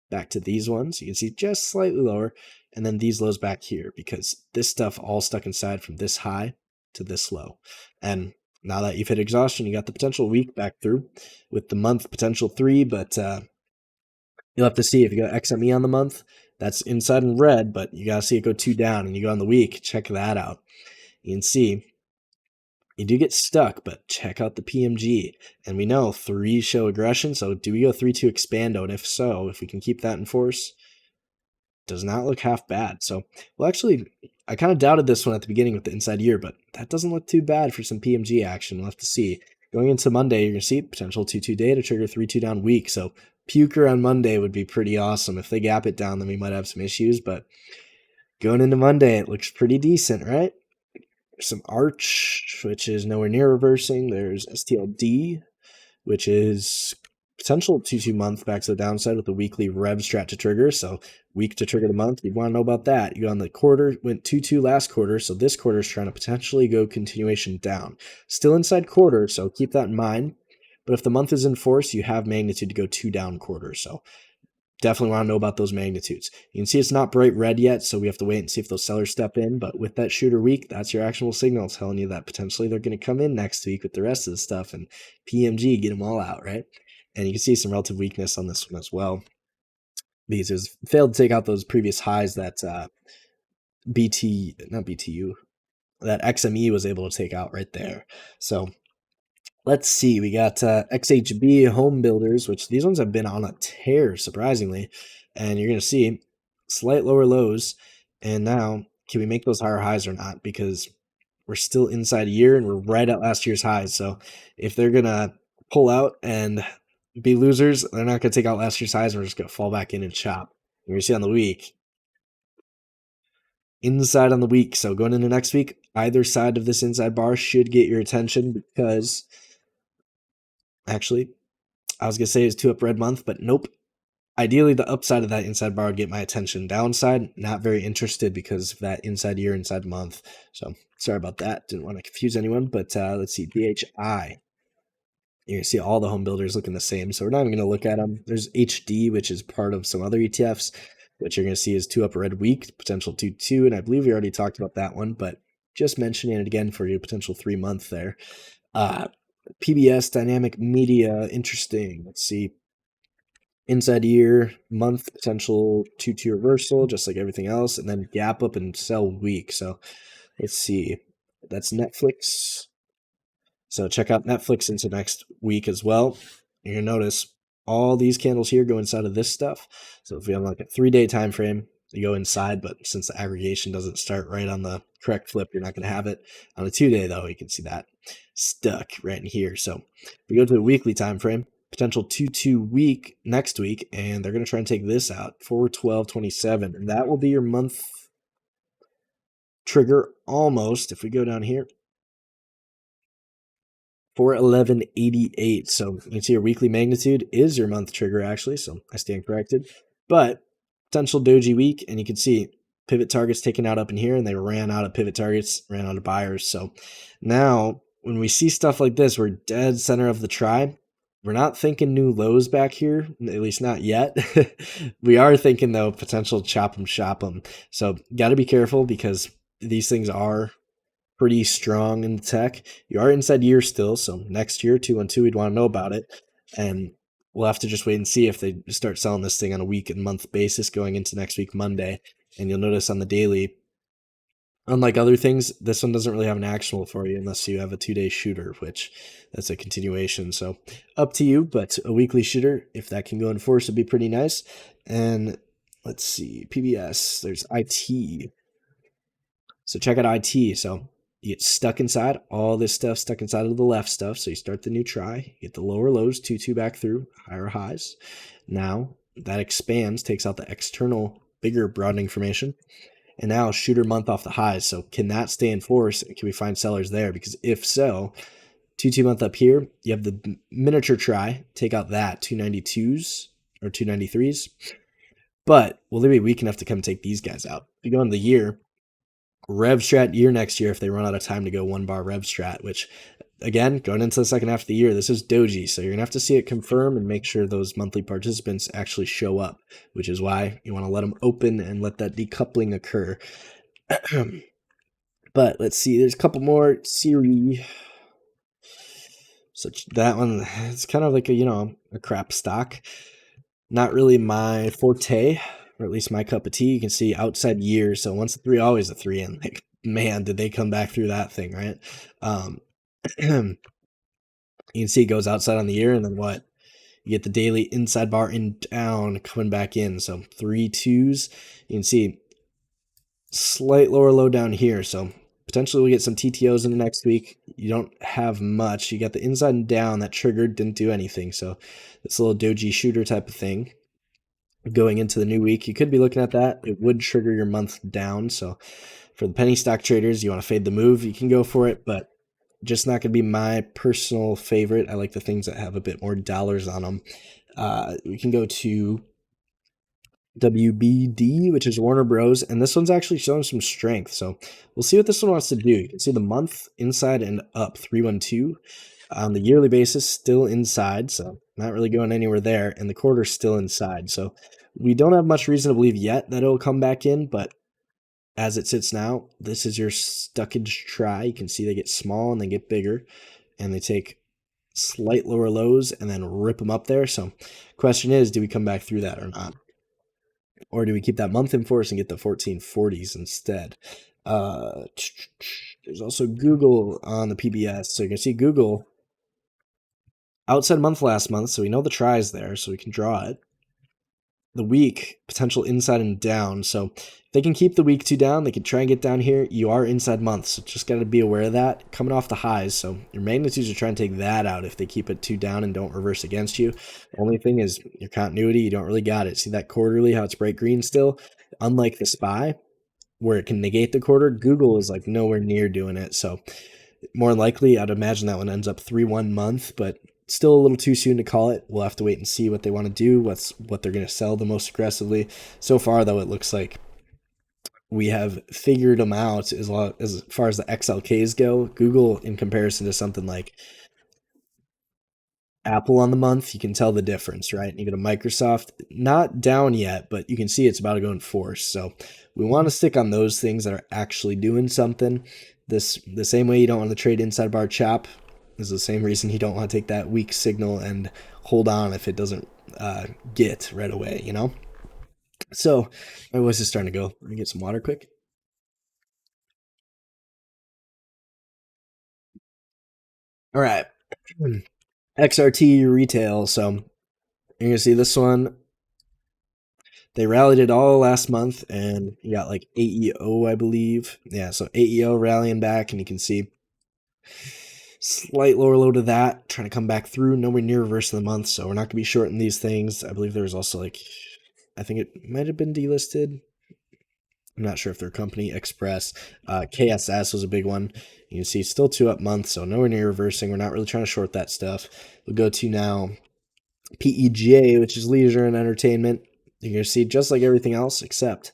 back to these ones. You can see just slightly lower, and then these lows back here, because this stuff all stuck inside from this high to this low. And now that you've hit exhaustion, you got the potential week back through with the month potential 3, but you'll have to see if you got XME on the month. That's inside in red, but you got to see it go 2 down, and you go on the week, check that out. You can see you do get stuck, but check out the PMG. And we know 3 show aggression, so do we go 3-2 expando? And if so, if we can keep that in force, does not look half bad. So, well, actually, I kind of doubted this one at the beginning with the inside year, but that doesn't look too bad for some PMG action. We'll have to see. Going into Monday, you're going to see potential 2-2 day to trigger 3-2 down week. So Puker on Monday would be pretty awesome. If they gap it down, then we might have some issues, but going into Monday, it looks pretty decent, right? There's some Arch, which is nowhere near reversing. There's STLD, which is potential 2-2 month back to the downside with a weekly rev strat to trigger. So week to trigger the month. You want to know about that. You go on the quarter, went 2-2 last quarter. So this quarter is trying to potentially go continuation down. Still inside quarter, so keep that in mind. But if the month is in force, you have magnitude to go 2 down quarters. So definitely want to know about those magnitudes. You can see it's not bright red yet, so we have to wait and see if those sellers step in. But with that shooter week, that's your actionable signal telling you that potentially they're going to come in next week with the rest of the stuff and PMG, get them all out, right? And you can see some relative weakness on this one as well, because it's failed to take out those previous highs that that XME was able to take out right there. So let's see. We got XHB Home Builders, which these ones have been on a tear, surprisingly. And you're going to see slight lower lows. And now, can we make those higher highs or not? Because we're still inside a year and we're right at last year's highs. So if they're going to pull out and be losers, they're not going to take out last year's highs. And we're just going to fall back in and chop. And you see on the week, inside on the week. So going into next week, either side of this inside bar should get your attention, because actually, I was going to say it's 2 up red month, but nope. Ideally, the upside of that inside bar would get my attention. Downside, not very interested because of that inside year, inside month. So sorry about that. Didn't want to confuse anyone, but let's see. DHI. You can see all the home builders looking the same, so we're not even going to look at them. There's HD, which is part of some other ETFs, which you're going to see is 2 up red week, potential 2-2, and I believe we already talked about that one, but just mentioning it again for you, potential 3 month there. PBS, Dynamic Media, interesting. Let's see. Inside year, month, potential 2-2 reversal, just like everything else, and then gap up and sell week. So let's see. That's Netflix. So check out Netflix into next week as well. You're going to notice all these candles here go inside of this stuff. So if we have like a 3-day time frame, you go inside, but since the aggregation doesn't start right on the correct flip, you're not going to have it. On a 2-day, though, you can see that stuck right in here. So if we go to the weekly time frame, potential 2-2 week next week, and they're going to try and take this out, 4/12/27, and that will be your month trigger almost. If we go down here, 4/11/88. So you can see your weekly magnitude is your month trigger, actually, so I stand corrected. But potential doji week, and you can see pivot targets taken out up in here, and they ran out of pivot targets, ran out of buyers. So now when we see stuff like this, we're dead center of the try. We're not thinking new lows back here, at least not yet. We are thinking, though, potential chop them, shop them. So got to be careful because these things are pretty strong in the tech. You are inside year still, so next year, 212, we'd want to know about it. And we'll have to just wait and see if they start selling this thing on a week and month basis going into next week, Monday. And you'll notice on the daily, unlike other things, this one doesn't really have an actionable for you unless you have a 2-day shooter, which that's a continuation. So up to you, but a weekly shooter, if that can go in force, would be pretty nice. And let's see, PBS, there's IT. So check out IT. So you get stuck inside, all this stuff stuck inside of the left stuff. So you start the new try, get the lower lows, 2-2 back through, higher highs. Now that expands, takes out the external, bigger broadening formation. And now shooter month off the highs. So can that stay in force? Can we find sellers there? Because if so, 2-2 month up here, you have the miniature try, take out that 292s or 293s. But will they be weak enough to come take these guys out? If you go in the year, Rev Strat year next year, if they run out of time to go 1-bar Rev Strat, which again, going into the second half of the year, this is doji, so you're gonna have to see it confirm and make sure those monthly participants actually show up, which is why you want to let them open and let that decoupling occur. But let's see, there's a couple more. Siri, such that one, it's kind of like a crap stock, not really my forte, or at least my cup of tea. You can see outside years, so once a 3, always a 3, and like, man, did they come back through that thing, right? You can see it goes outside on the year, and then what? You get the daily inside bar in down coming back in. So 3 2s. You can see slight lower low down here. So potentially we'll get some TTOs in the next week. You don't have much. You got the inside and down that triggered, didn't do anything. So this little doji shooter type of thing going into the new week, you could be looking at that. It would trigger your month down. So for the penny stock traders, you want to fade the move, you can go for it, but just not going to be my personal favorite. I like the things that have a bit more dollars on them. We can go to WBD, which is Warner Bros. And this one's actually showing some strength. So we'll see what this one wants to do. You can see the month inside and up 312. On the yearly basis, still inside. So not really going anywhere there. And the quarter's still inside. So we don't have much reason to believe yet that it'll come back in, but as it sits now, this is your stuckage try. You can see they get small and they get bigger, and they take slight lower lows and then rip them up there. So question is, do we come back through that or not? Or do we keep that month in force and get the 1440s instead? There's also Google on the PBS. So you can see Google outside month last month. So we know the try is there, so we can draw it. The week, potential inside and down. So if they can keep the week 2 down, they can try and get down here. You are inside months, so just got to be aware of that. Coming off the highs, so your magnitudes are trying to take that out if they keep it 2 down and don't reverse against you. The only thing is your continuity, you don't really got it. See that quarterly, how it's bright green still? Unlike the SPY, where it can negate the quarter, Google is like nowhere near doing it. So more likely, I'd imagine that one ends up 3-1 month, but still a little too soon to call it. We'll have to wait and see what they want to do, what they're going to sell the most aggressively. So far, though, it looks like we have figured them out as far as the XLKs go. Google, in comparison to something like Apple on the month, you can tell the difference, right? You go to Microsoft, not down yet, but you can see it's about to go in force. So we want to stick on those things that are actually doing something. The same way you don't want to trade inside bar chop is the same reason you don't want to take that weak signal and hold on if it doesn't get right away, So my voice is starting to go. Let me get some water quick. All right. XRT retail. So you're going to see this one. They rallied it all last month, and you got like AEO, I believe. Yeah, so AEO rallying back, and you can see slight lower low to that, trying to come back through, nowhere near reverse of the month, so we're not going to be shorting these things. I believe there was also I think it might have been delisted. I'm not sure if they're company Express. KSS was a big one. You can see still 2 up months, so nowhere near reversing. We're not really trying to short that stuff. We'll go to now PEGA, which is leisure and entertainment. You're going to see just like everything else, except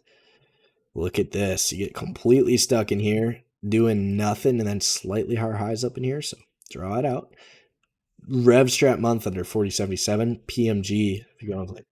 Look at this. You get completely stuck in here, doing nothing, and then slightly higher highs up in here. So draw it out. Rev strat month under 4077. PMG, if you go on like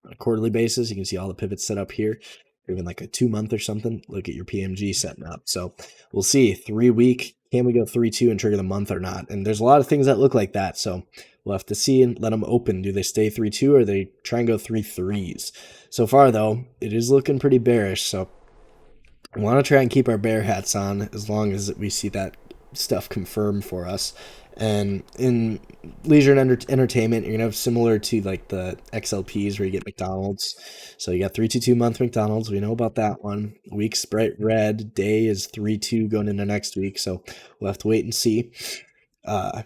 on a quarterly basis, you can see all the pivots set up here. Even like a 2 month or something, look at your PMG setting up. So we'll see 3 week, can we go 3-2 and trigger the month or not? And there's a lot of things that look like that. So we'll have to see and let them open. Do they stay 3-2 or they try and go 3-3s? So far though, it is looking pretty bearish. So we want to try and keep our bear hats on as long as we see that stuff confirmed for us. And in leisure and entertainment, you're gonna have similar to like the XLPs where you get McDonald's. So you got 3-2 month McDonald's. We know about that one. Week's bright red. Day is 3-2 going into next week. So we'll have to wait and see. HLT,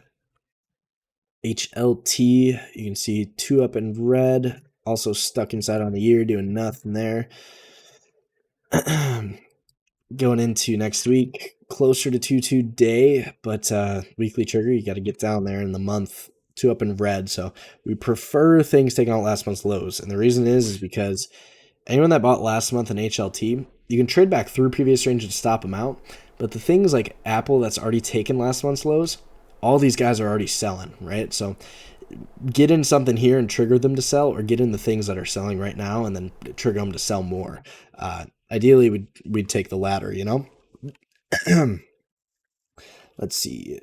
you can see 2 up in red. Also stuck inside on the year, doing nothing there. Going into next week, closer to 2-2 day, but weekly trigger, you got to get down there in the month, 2 up in red. So we prefer things taking out last month's lows. And the reason is because anyone that bought last month in HLT, you can trade back through previous range to stop them out. But the things like Apple that's already taken last month's lows, all these guys are already selling, right? So get in something here and trigger them to sell, or get in the things that are selling right now and then trigger them to sell more. Ideally, we'd take the latter, you know? Let's see.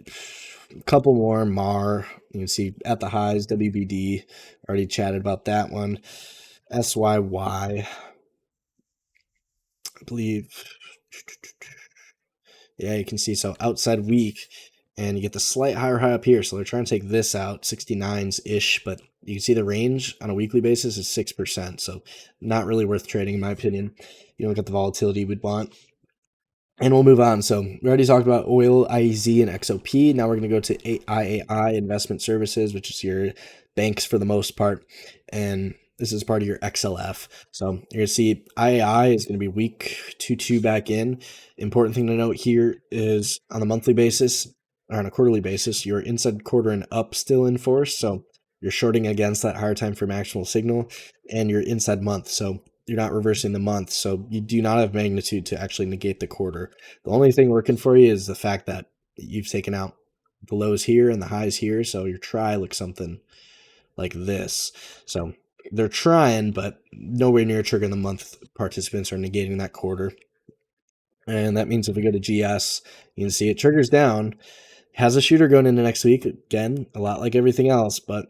A couple more. MAR. You can see at the highs, WBD. Already chatted about that one. SYY. I believe. Yeah, you can see. So outside week. And you get the slight higher high up here. So they're trying to take this out, 69s-ish. But you can see the range on a weekly basis is 6%. So not really worth trading, in my opinion. You don't get the volatility we'd want. And we'll move on. So we already talked about oil, IEZ, and XOP. Now we're going to go to IAI, Investment Services, which is your banks for the most part. And this is part of your XLF. So you're going to see IAI is going to be week 2-2 back in. Important thing to note here is on a monthly basis, or on a quarterly basis, your inside quarter and up still in force. So you're shorting against that higher time for maximal signal, and your inside month. So you're not reversing the month. So you do not have magnitude to actually negate the quarter. The only thing working for you is the fact that you've taken out the lows here and the highs here. So your try looks something like this. So they're trying, but nowhere near triggering the month. Participants are negating that quarter. And that means if we go to GS, you can see it triggers down. Has a shooter going into next week. Again, a lot like everything else, but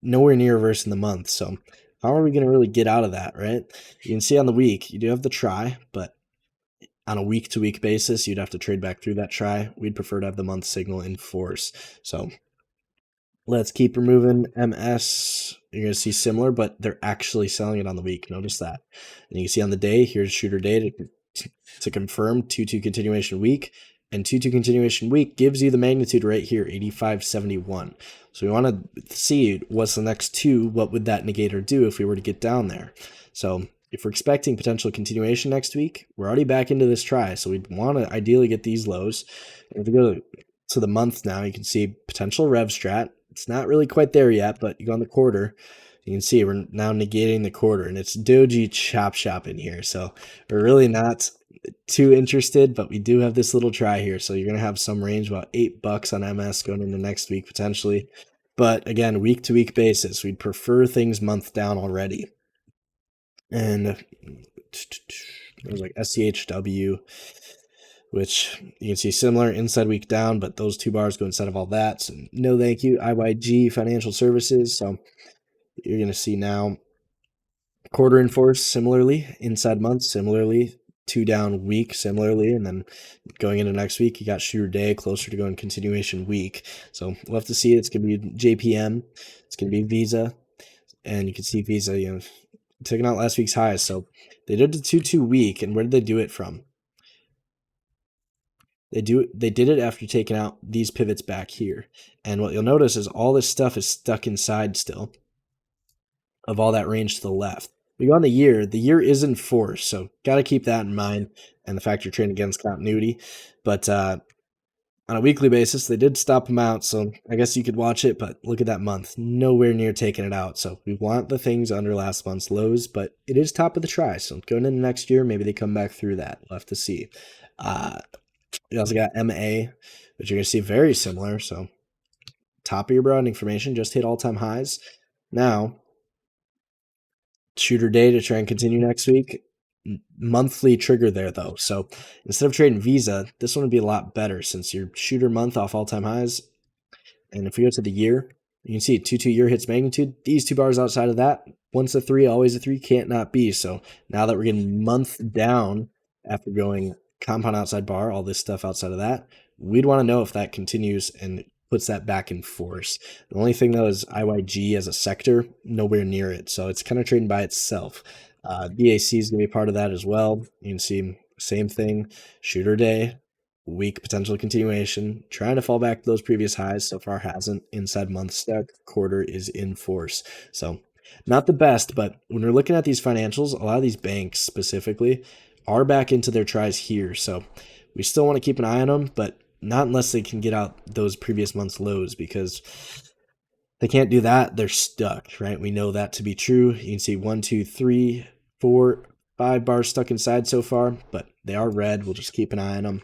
nowhere near reversing the month. So how are we going to really get out of that, right? You can see on the week, you do have the try, but on a week-to-week basis, you'd have to trade back through that try. We'd prefer to have the month signal in force. So let's keep removing MS. You're going to see similar, but they're actually selling it on the week. Notice that. And you can see on the day, here's shooter day to confirm 2-2 continuation week. And 2-2 continuation week gives you the magnitude right here, 85.71. So we want to see what's the next 2. What would that negator do if we were to get down there? So if we're expecting potential continuation next week, we're already back into this try. So we'd want to ideally get these lows. And if we go to the month now, you can see potential rev strat. It's not really quite there yet, but you go on the quarter. You can see we're now negating the quarter, and it's doji chop shop in here. So we're really not too interested, but we do have this little try here. So you're going to have some range, about $8 on MS going into next week potentially. But again, week to week basis, we'd prefer things month down already. And there's like SCHW, which you can see similar inside week down, but those 2 bars go inside of all that. So no thank you. IYG Financial Services. So you're going to see now quarter in force similarly, inside month similarly, 2 down week similarly, and then going into next week, you got shooter day closer to going continuation week. So we'll have to see. It's going to be JPM. It's going to be Visa. And you can see Visa, you know, taking out last week's highs. So they did the 2-2 week, and where did they do it from? They did it after taking out these pivots back here. And what you'll notice is all this stuff is stuck inside still of all that range to the left. We go on the year is in force, so got to keep that in mind, and the fact you're trading against continuity. But On a weekly basis, they did stop them out, so I guess you could watch it, but look at that month. Nowhere near taking it out. So we want the things under last month's lows, but it is top of the try. So going into next year, maybe they come back through that. We'll have to see. You also got MA, which you're going to see very similar. So top of your broadening formation, just hit all-time highs. Now, shooter day to try and continue next week. Monthly trigger there though. So instead of trading Visa, this one would be a lot better since your shooter month off all-time highs. And if we go to the year, you can see 2-2 year hits magnitude. These two bars outside of that, once a 3, always a 3, can't not be. So now that we're getting month down after going compound outside bar, all this stuff outside of that, we'd want to know if that continues and puts that back in force. The only thing though is IYG as a sector, nowhere near it. So it's kind of trading by itself. BAC is going to be part of that as well. You can see same thing, shooter day, weak potential continuation, trying to fall back to those previous highs. So far hasn't. Inside month stuck, quarter is in force. So not the best, but when we're looking at these financials, a lot of these banks specifically are back into their tries here. So we still want to keep an eye on them, but not unless they can get out those previous month's lows, because they can't do that. They're stuck, right? We know that to be true. You can see 1, 2, 3, 4, 5 bars stuck inside so far, but they are red. We'll just keep an eye on them.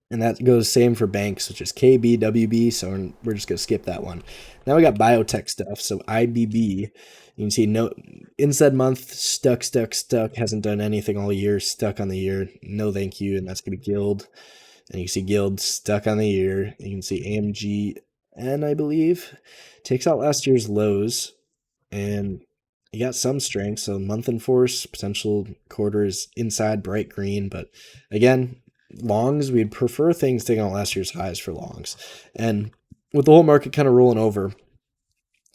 And that goes same for banks, such as KB, WB, so we're just going to skip that one. Now we got biotech stuff, so IBB, you can see no inside month, stuck, hasn't done anything all year, stuck on the year, no thank you, and that's going to be Guild. And you can see Guild stuck on the year. You can see AMG, and I believe takes out last year's lows, and you got some strength. So month in force, potential quarters inside bright green, but again, longs, we'd prefer things taking out last year's highs for longs. And with the whole market kind of rolling over,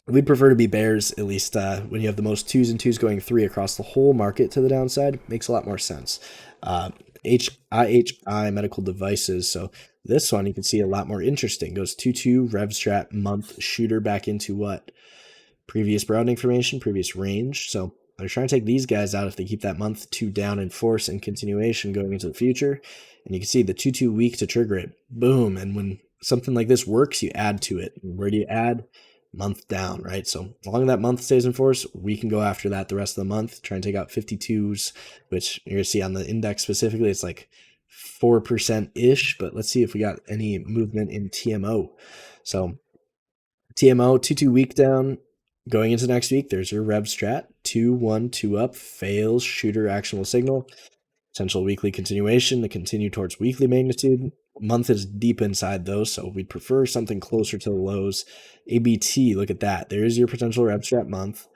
we'd prefer to be bears, at least when you have the most 2s and 2s going 3 across the whole market to the downside. Makes a lot more sense. IHI medical devices. So this one you can see a lot more interesting. Goes 2-2 RevStrat month shooter back into what? Previous broadening formation, previous range. So they're trying to take these guys out if they keep that month 2 down in force and continuation going into the future. And you can see the 2-2 week to trigger it. Boom. And when something like this works, you add to it. And where do you add? Month down, right? So as long as that month stays in force, we can go after that the rest of the month, try and take out 52s, which you're going to see on the index specifically, it's like 4%-ish, but let's see if we got any movement in TMO. So TMO, 2-2 week down, going into next week, there's your Rev Strat, 2-1, 2 up, fails, shooter, actionable signal, potential weekly continuation to continue towards weekly magnitude. Month is deep inside those, so we'd prefer something closer to the lows. ABT, look at that. There's your potential Rev Strat month.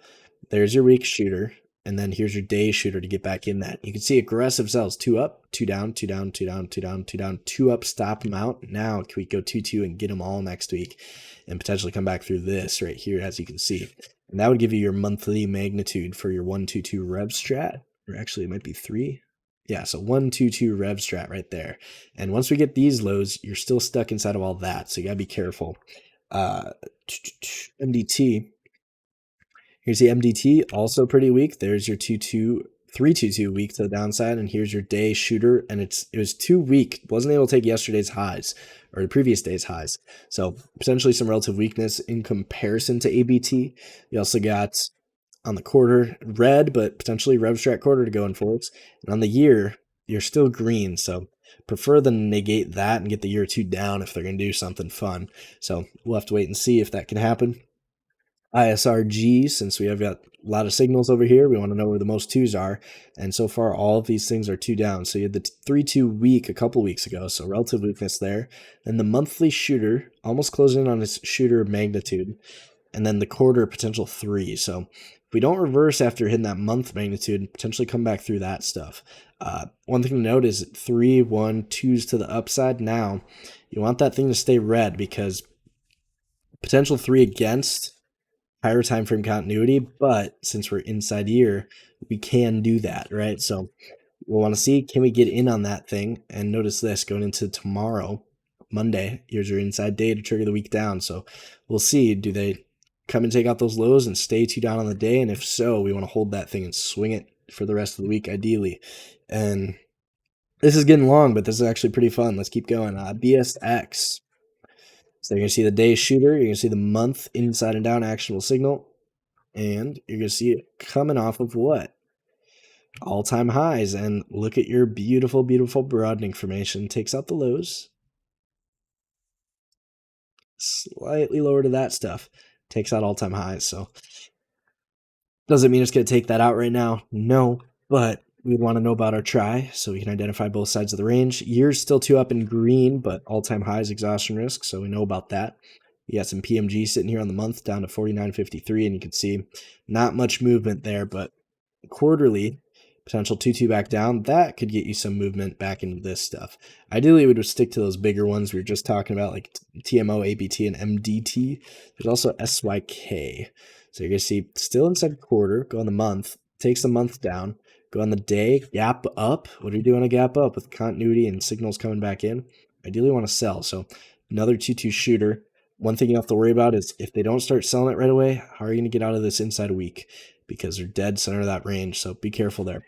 There's your week shooter. And then here's your day shooter to get back in that. You can see aggressive sells, 2 up, 2 down, 2 down, 2 down, 2 down, 2 down, 2 up, stop them out. Now can we go 2-2 and get them all next week and potentially come back through this right here, as you can see. And that would give you your monthly magnitude for your 1-2-2 Rev Strat. Or actually, it might be 3. Yeah, so 1-2-2 Rev Strat right there. And once we get these lows, you're still stuck inside of all that, so you got to be careful. MDT. Here's the MDT, also pretty weak. There's your 3-2 weak to the downside, and here's your day shooter, and it was too weak. Wasn't able to take yesterday's highs or the previous day's highs. So potentially some relative weakness in comparison to ABT. You also got on the quarter red, but potentially Rev Strat quarter to go in forwards. And on the year, you're still green. So prefer them to negate that and get the year 2 down if they're going to do something fun. So we'll have to wait and see if that can happen. ISRG, since we have got a lot of signals over here, we want to know where the most 2s are. And so far, all of these things are 2 down. So you had the 3-2 week a couple weeks ago, so relative weakness there. Then the monthly shooter, almost closing in on its shooter magnitude. And then the quarter potential 3. So if we don't reverse after hitting that month magnitude, potentially come back through that stuff. One thing to note is 3, 1, 2s to the upside. Now, you want that thing to stay red because potential 3 against higher time frame continuity, but since we're inside year, we can do that, right? So we'll want to see, can we get in on that thing? And notice this, going into tomorrow, Monday, here's your inside day to trigger the week down. So we'll see, do they come and take out those lows and stay 2 down on the day? And if so, we want to hold that thing and swing it for the rest of the week, ideally. And This is getting long, but this is actually pretty fun. Let's keep going. BSX. So you're going to see the day shooter. You're going to see the month inside and down actionable signal. And you're going to see it coming off of what? All-time highs. And look at your beautiful, beautiful broadening formation. Takes out the lows. Slightly lower to that stuff. Takes out all-time highs. So doesn't mean it's going to take that out right now. No, but we'd want to know about our try so we can identify both sides of the range. Year's still 2 up in green, but all-time highs exhaustion risk, so we know about that. You got some PMG sitting here on the month down to 49.53, and you can see not much movement there, but quarterly potential 2-2 back down, that could get you some movement back into this stuff. Ideally, we would stick to those bigger ones we were just talking about, like TMO, ABT, and MDT. There's also SYK. So you're going to see still inside quarter, go on the month, takes the month down, go on the day, gap up. What do you do on a gap up with continuity and signals coming back in? Ideally, you want to sell. So another 2-2 shooter. One thing you have to worry about is if they don't start selling it right away, how are you going to get out of this inside a week? Because they're dead center of that range, so be careful there.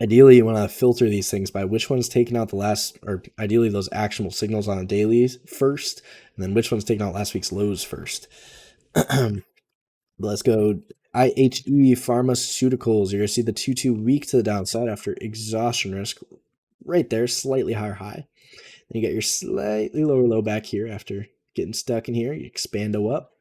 Ideally, you want to filter these things by which one's taking out the last, or ideally those actionable signals on a daily first, and then which one's taking out last week's lows first. Let's go IHE Pharmaceuticals. You're going to see the 2-2 weak to the downside after exhaustion risk right there, slightly higher high. Then you get your slightly lower low back here after getting stuck in here. You expando up.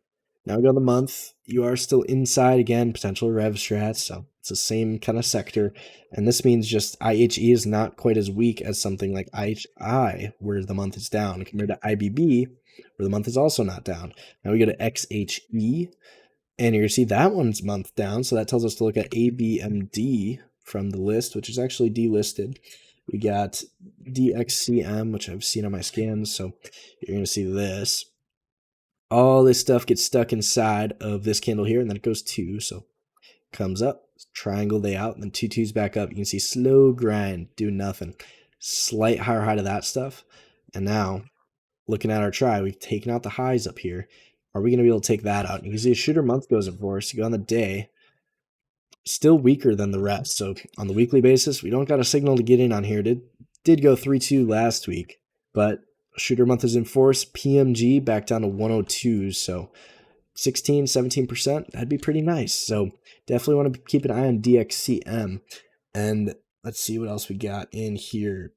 Now we go to the month. You are still inside again, potential rev strats, so it's the same kind of sector. And this means just IHE is not quite as weak as something like IHI, where the month is down, compared to IBB, where the month is also not down. Now we go to XHE, and you're going to see that one's month down, so that tells us to look at ABMD from the list, which is actually delisted. We got DXCM, which I've seen on my scans, so you're going to see this. All this stuff gets stuck inside of this candle here, and then it goes 2, so comes up, triangle they out, and then 2-2s back up. You can see slow grind, do nothing. Slight higher high to that stuff. And now, looking at our try, we've taken out the highs up here. Are we going to be able to take that out? You can see a shooter month goes in for us. You go on the day, still weaker than the rest. So on the weekly basis, we don't got a signal to get in on here. Did go 3-2 last week, but shooter month is in force. PMG back down to 102, so 16, 17%, that'd be pretty nice. So definitely want to keep an eye on DXCM. And let's see what else we got in here.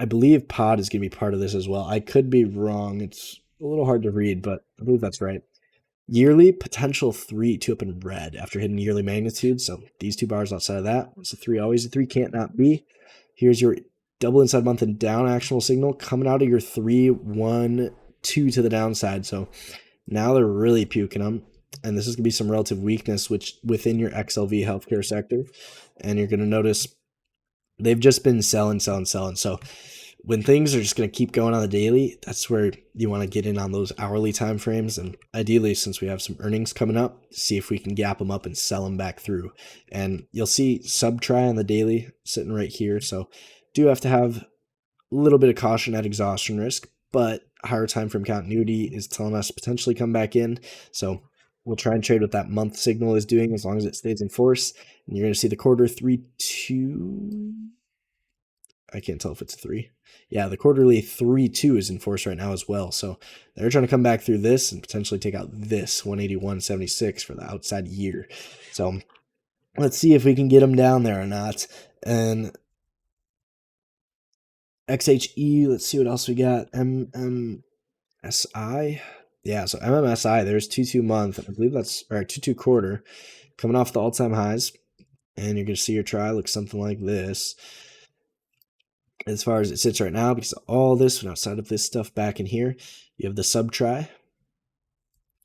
I believe pod is going to be part of this as well. I could be wrong. It's a little hard to read, but I believe that's right. Yearly potential 3, 2 up in red after hitting yearly magnitude. So these 2 bars outside of that. It's a 3, always a 3, can't not be. Here's your double inside month and down actionable signal coming out of your 3, 1, 2 to the downside. So now they're really puking them. And this is going to be some relative weakness within your XLV healthcare sector. And you're going to notice they've just been selling. So when things are just going to keep going on the daily, that's where you want to get in on those hourly time frames. And ideally, since we have some earnings coming up, see if we can gap them up and sell them back through. And you'll see sub try on the daily sitting right here. So do have to have a little bit of caution at exhaustion risk, but higher time frame continuity is telling us to potentially come back in. So we'll try and trade what that month signal is doing as long as it stays in force. And you're going to see the quarter 3-2. I can't tell if it's 3. Yeah, the quarterly 3-2 is in force right now as well. So they're trying to come back through this and potentially take out this 181.76 for the outside year. So let's see if we can get them down there or not. And XHE, let's see what else we got. MMSI. Yeah, so MMSI, there's 2-2 month. I believe that's, or 2-2 quarter, coming off the all-time highs. And you're going to see your try look something like this. As far as it sits right now, because all this, outside of this stuff back in here, you have the sub try.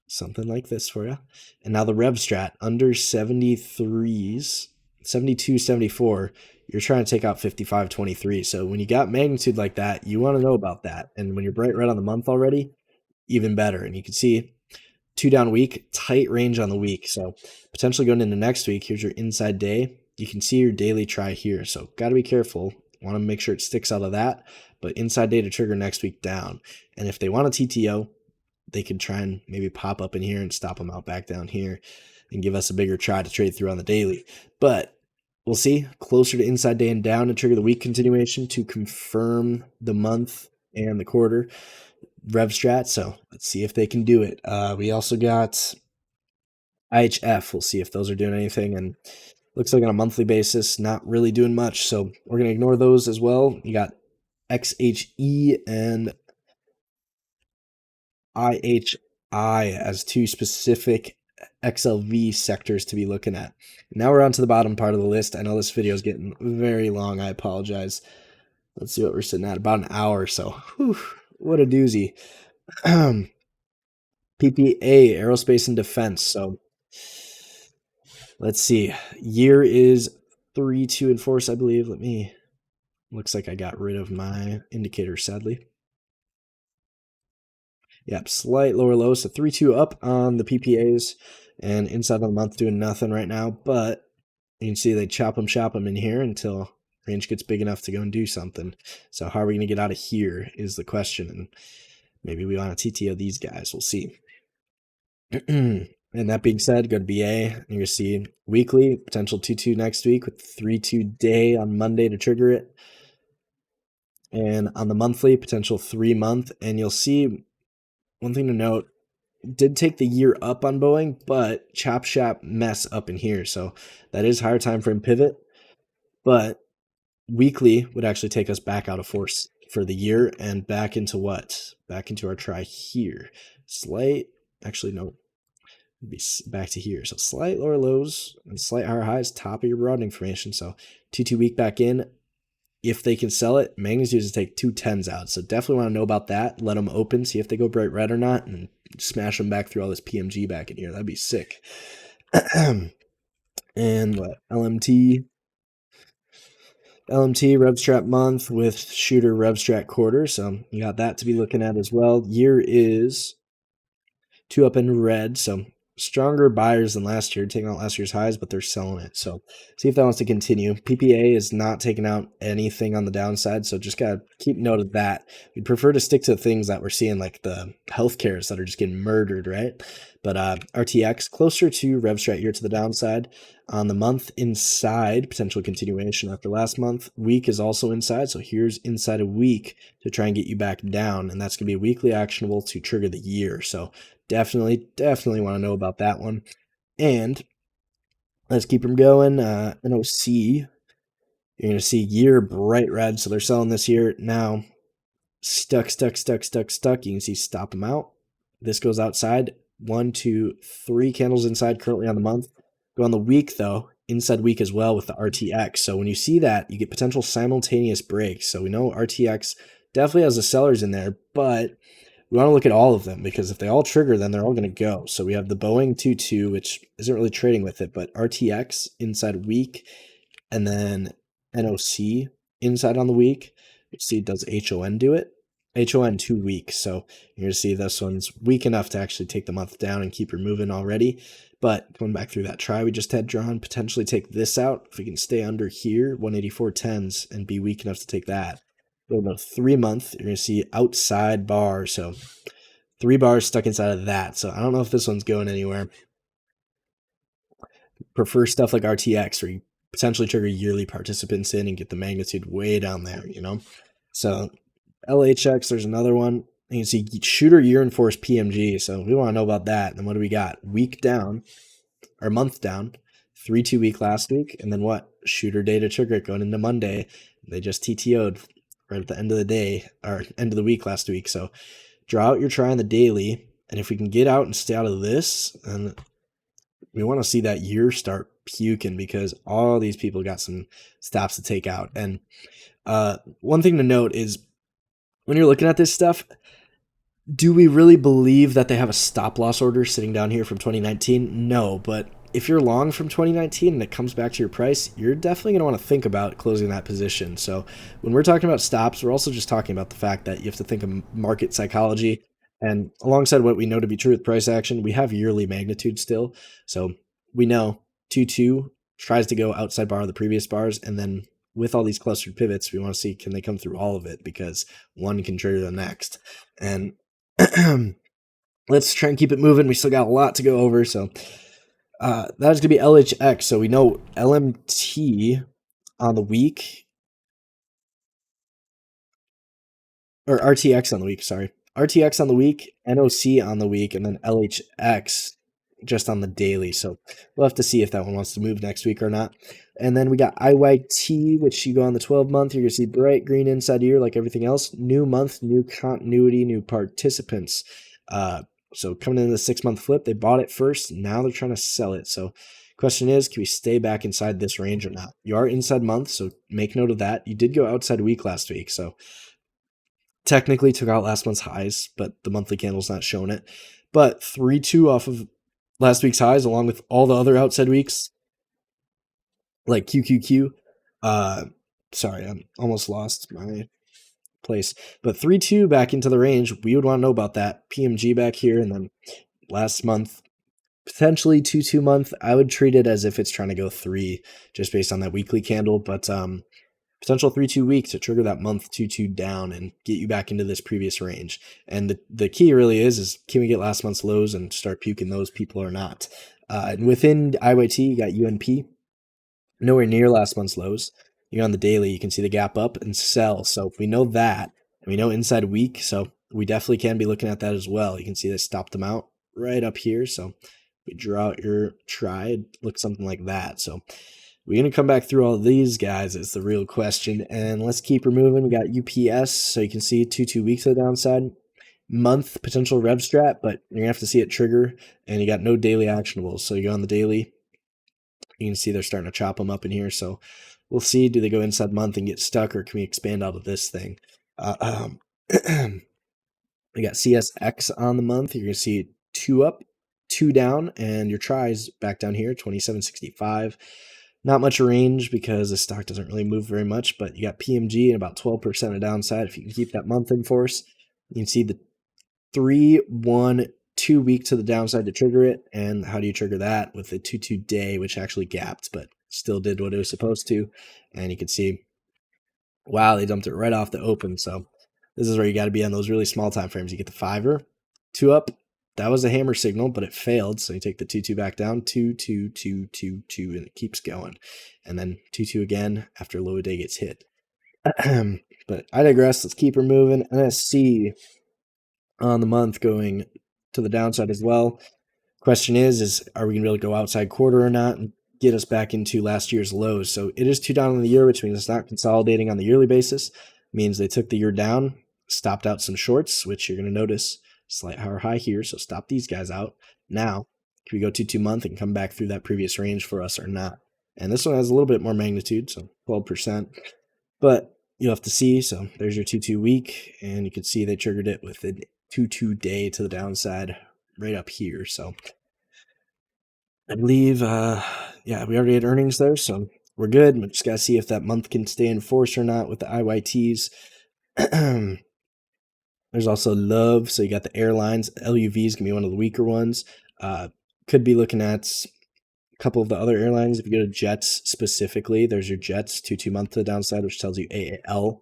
Something like this for you. And now the rev strat, under 73s, 72, 74, you're trying to take out 55.23. So when you got magnitude like that, you want to know about that. And when you're bright red on the month already, even better. And you can see 2 down week, tight range on the week. So potentially going into next week, here's your inside day. You can see your daily try here. So got to be careful. Want to make sure it sticks out of that. But inside day to trigger next week down. And if they want a TTO, they could try and maybe pop up in here and stop them out back down here and give us a bigger try to trade through on the daily. But we'll see. Closer to inside day and down to trigger the week continuation to confirm the month and the quarter rev strat. So let's see if they can do it. We also got IHF. We'll see if those are doing anything. And looks like on a monthly basis, not really doing much. So we're going to ignore those as well. You got XHE and IHI as two specific XLV sectors to be looking at. Now we're on to the bottom part of the list. I know this video is getting very long. I apologize. Let's see what we're sitting at. About an hour. So whew, what a doozy. PPA, aerospace and defense. So let's see. Year is 3, 2, and 4, I believe. Looks like I got rid of my indicator, sadly. Yep, slight lower low. So 3, 2 up on the PPAs, and inside of the month doing nothing right now. But you can see they chop them in here until range gets big enough to go and do something. So how are we going to get out of here is the question. And maybe we want to TTO these guys. We'll see. And that being said, go to BA. And you're going to see weekly, potential 2-2 next week with 3-2 day on Monday to trigger it. And on the monthly, potential 3-month. And you'll see one thing to note, did take the year up on Boeing, but chop shop mess up in here. So that is higher time frame pivot. But weekly would actually take us back out of force for the year and back into what? Back into our try here. Actually, no. It'd be back to here. So slight lower lows and slight higher highs, top of your broadening formation. So 2-2 week back in. If they can sell it, magnitudes to take 2 10s out. So definitely want to know about that. Let them open, see if they go bright red or not, and smash them back through all this PMG back in here. That'd be sick. And what? LMT RevStrat month with shooter RevStrat quarter. So you got that to be looking at as well. Year is 2 up in red. So stronger buyers than last year, taking out last year's highs, but they're selling it. So see if that wants to continue. PPA is not taking out anything on the downside, so just gotta keep note of that. We'd prefer to stick to things that we're seeing, like the healthcares that are just getting murdered, right? But RTX closer to RevStrat year to the downside. On the month inside, potential continuation after last month. Week is also inside, so here's inside a week to try and get you back down, and that's gonna be weekly actionable to trigger the year. So definitely want to know about that one. And let's keep them going. NOC, you're going to see year bright red. So they're selling this year now. Stuck. You can see stop them out. This goes outside. 1, 2, 3 candles inside currently on the month. Go on the week though. Inside week as well with the RTX. So when you see that, you get potential simultaneous breaks. So we know RTX definitely has the sellers in there, but we want to look at all of them because if they all trigger, then they're all going to go. So we have the Boeing 2-2, which isn't really trading with it, but RTX inside week, and then NOC inside on the week. Let's see, does HON do it? HON 2 weeks. So you're going to see this one's weak enough to actually take the month down and keep her moving already. But going back through that try we just had drawn, potentially take this out. If we can stay under here, 184.10s, and be weak enough to take that. Go to 3-month, you're going to see outside bar. So 3 bars stuck inside of that. So I don't know if this one's going anywhere. Prefer stuff like RTX where you potentially trigger yearly participants in and get the magnitude way down there, you know? So LHX, there's another one. You can see shooter year and force PMG. So we want to know about that. And then what do we got? Week down, or month down, 3-2 week last week. And then what? Shooter day to trigger it going into Monday. They just TTO'd right at the end of the day, or end of the week last week. So draw out your try on the daily. And if we can get out and stay out of this, and we want to see that year start puking because all these people got some stops to take out. And one thing to note is when you're looking at this stuff, do we really believe that they have a stop loss order sitting down here from 2019? No, but if you're long from 2019 and it comes back to your price, you're definitely going to want to think about closing that position. So when we're talking about stops, we're also just talking about the fact that you have to think of market psychology. And alongside what we know to be true with price action, we have yearly magnitude still. So we know 2-2 tries to go outside bar of the previous bars. And then with all these clustered pivots, we want to see, can they come through all of it? Because one can trigger the next. And let's try and keep it moving. We still got a lot to go over. So That's gonna be LHX. So we know LMT on the week, or RTX on the week. Sorry, RTX on the week, NOC on the week, and then LHX just on the daily. So we'll have to see if that one wants to move next week or not. And then we got IYT, which you go on the 12-month. You're going to see bright green inside here like everything else. New month, new continuity, new participants. So coming into the 6-month flip, they bought it first. Now they're trying to sell it. So question is, can we stay back inside this range or not? You are inside month, so make note of that. You did go outside week last week, so technically took out last month's highs, but the monthly candle's not showing it. But 3-2 off of last week's highs, along with all the other outside weeks, like QQQ. Sorry, I'm almost lost my place. But 3-2 back into the range, we would want to know about that. PMG back here, and then last month, potentially 2-2 month. I would treat it as if it's trying to go 3, just based on that weekly candle. But potential 3-2 week to trigger that month 2-2 down and get you back into this previous range. And the key really is can we get last month's lows and start puking those people or not? And within IYT, you got UNP, nowhere near last month's lows. You're on the daily, you can see the gap up and sell. So if we know that, and we know inside week, so we definitely can be looking at that as well. You can see they stopped them out right up here. So we draw out your try, it looks something like that. So we're going to come back through all these guys is the real question. And let's keep moving. We got UPS, so you can see 2 weeks to the downside. Month potential rev strat, but you're going to have to see it trigger. And you got no daily actionables. So you go on the daily, you can see they're starting to chop them up in here. So we'll see, do they go inside month and get stuck, or can we expand out of this thing? We got CSX on the month. You're going to see 2 up, 2 down, and your tries back down here, 27.65. Not much range because the stock doesn't really move very much, but you got PMG and about 12% of downside. If you can keep that month in force, you can see the 3-1 2 week to the downside to trigger it. And how do you trigger that? With the 2-2 day, which actually gapped, but still did what it was supposed to. And you can see, wow, they dumped it right off the open. So this is where you got to be on those really small time frames. You get the 5-er, 2 up. That was a hammer signal, but it failed. So you take the 2-2 back down, 2-2, 2-2, 2, and it keeps going. And then 2-2 again after low day gets hit. But I digress. Let's keep her moving. NSC on the month going to the downside as well. Question is are we going to be able to go outside quarter or not and get us back into last year's lows? So it is 2 down on the year, which means it's not consolidating on the yearly basis. It means they took the year down, stopped out some shorts, which you're going to notice slight high here, so stop these guys out. Now, can we go 2-2 month and come back through that previous range for us or not? And this one has a little bit more magnitude, so 12%. But you'll have to see. So there's your 2-2 week, and you can see they triggered it with a 2-2 day to the downside right up here. So I believe, yeah, we already had earnings there, so we're good. We just got to see if that month can stay in force or not with the IYTs. There's also Love, so you got the airlines. LUV is going to be one of the weaker ones. Could be looking at a couple of the other airlines. If you go to Jets specifically, there's your Jets, 2-2 month to the downside, which tells you AAL,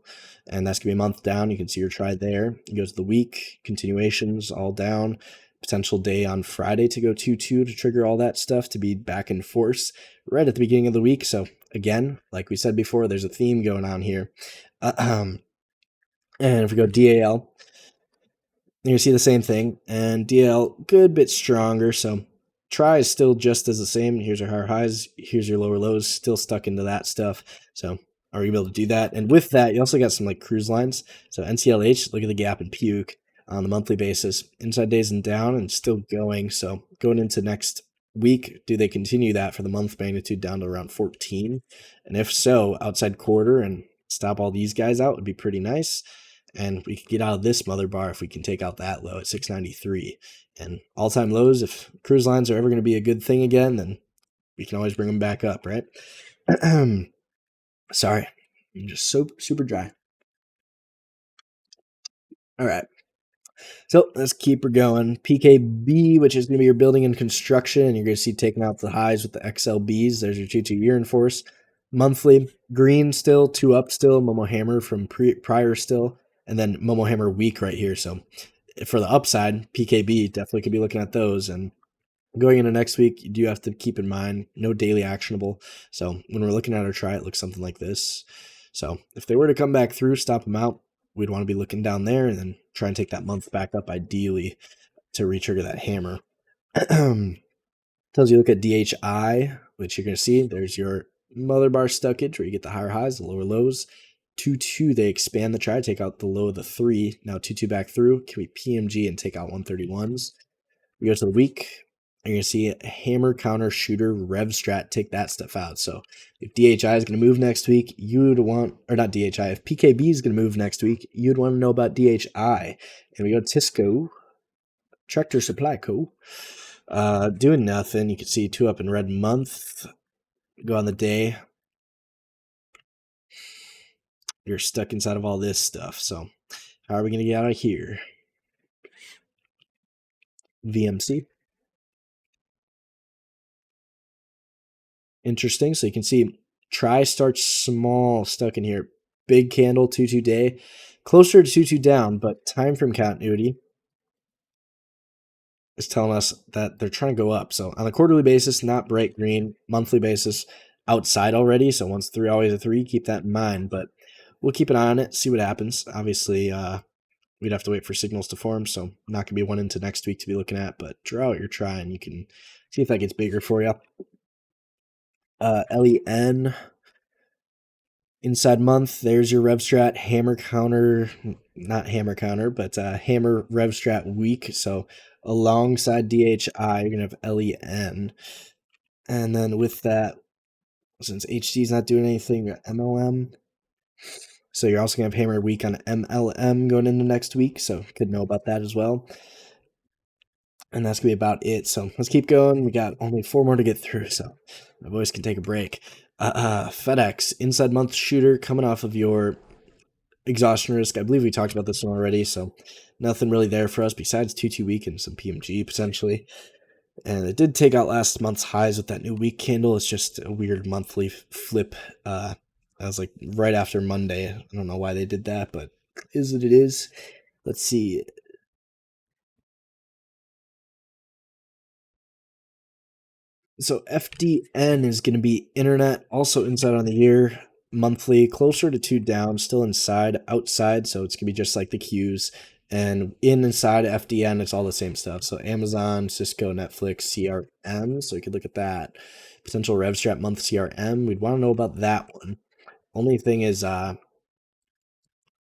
and that's going to be a month down. You can see your try there. You go to the week, continuations, all down. Potential day on Friday to go 2-2 to trigger all that stuff to be back in force right at the beginning of the week. So again, like we said before, there's a theme going on here. And if we go DAL, you see the same thing, and DL good bit stronger. So try is still just as the same. Here's your higher highs, here's your lower lows, still stuck into that stuff. So are you able to do that? And with that, you also got some like cruise lines. So NCLH, look at the gap in puke on the monthly basis, inside days and down, and still going. So going into next week, do they continue that for the month magnitude down to around 14? And if so, outside quarter and stop all these guys out would be pretty nice. And we can get out of this mother bar if we can take out that low at 693. And all-time lows, if cruise lines are ever going to be a good thing again, then we can always bring them back up, right? Sorry, I'm just so super dry. All right. So let's keep her going. PKB, which is going to be your building and construction, and you're going to see taking out the highs with the XLBs. There's your 2-2 year in force. Monthly, green still, 2 up still, Momo Hammer from prior still, and then Momo Hammer weak right here. So for the upside, PKB definitely could be looking at those. And Going into next week, you do have to keep in mind no daily actionable. So when we're looking at our try, it looks something like this. So if they were to come back through, stop them out, we'd want to be looking down there and then try and take that month back up ideally to retrigger that hammer. Tells you look at DHI, which you're going to see. There's your mother bar stuckage where you get the higher highs, the lower lows. 2-2, they expand the try, take out the low of the 3. Now 2-2 back through. Can we PMG and take out 131s? We go to the week. You're going to see a hammer, counter, shooter, rev strat, take that stuff out. So if DHI is going to move next week, you would want, or not DHI, if PKB is going to move next week, you'd want to know about DHI. And we go to Tisco, Tractor Supply Co. Doing nothing. You can see 2 up in red month. Go on the day. You're stuck inside of all this stuff. So how are we going to get out of here? VMC. Interesting. So you can see try starts small, stuck in here. Big candle, 2-2 day. Closer to 2-2 down, but time frame continuity is telling us that they're trying to go up. So on a quarterly basis, not bright green. Monthly basis, outside already. So once 3, always a 3. Keep that in mind. But we'll keep an eye on it, see what happens. Obviously, we'd have to wait for signals to form, so not going to be one into next week to be looking at, but draw out your try and you can see if that gets bigger for you. LEN, inside month, there's your rev strat, hammer counter, not hammer counter, but hammer rev strat week. So alongside DHI, you're going to have LEN. And then with that, since HD is not doing anything, you got MLM. So you're also going to have hammer week on MLM going into next week, so could know about that as well. And that's going to be about it. So let's keep going. We got only 4 more to get through, so my voice can take a break. FedEx, inside month shooter coming off of your exhaustion risk. I believe we talked about this one already, so nothing really there for us besides 2-2 week and some PMG potentially. And it did take out last month's highs with that new week candle. It's just a weird monthly flip. That was like right after Monday. I don't know why they did that, but is what it is. Let's see. So FDN is going to be internet, also inside on the year, monthly, closer to 2 down, still inside, outside, so it's going to be just like the Qs. And inside FDN, it's all the same stuff. So Amazon, Cisco, Netflix, CRM. So you could look at that. Potential RevStrat month CRM. We'd want to know about that one. Only thing is, after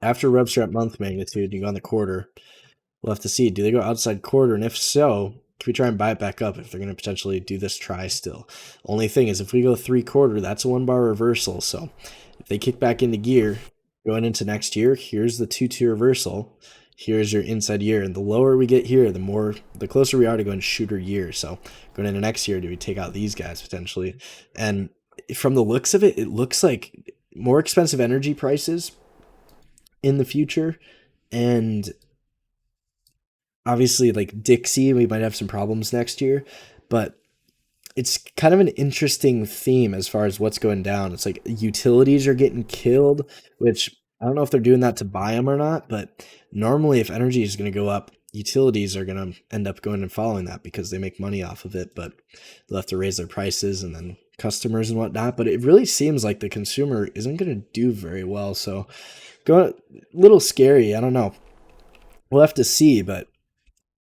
RevStrat month magnitude, you go on the quarter. We'll have to see. Do they go outside quarter? And if so, can we try and buy it back up if they're going to potentially do this try still? Only thing is, if we go 3/4, that's a 1-bar reversal. So if they kick back into gear going into next year, here's the 2-2 reversal. Here's your inside year. And the lower we get here, the closer we are to going shooter year. So going into next year, do we take out these guys potentially? And from the looks of it, it looks like more expensive energy prices in the future. And obviously, like Dixie, we might have some problems next year, but it's kind of an interesting theme as far as what's going down. It's like utilities are getting killed, which I don't know if they're doing that to buy them or not, but normally if energy is going to go up, utilities are going to end up going and following that because they make money off of it, but they'll have to raise their prices and then customers and whatnot. But it really seems like the consumer isn't going to do very well. So a little scary. I don't know. We'll have to see, but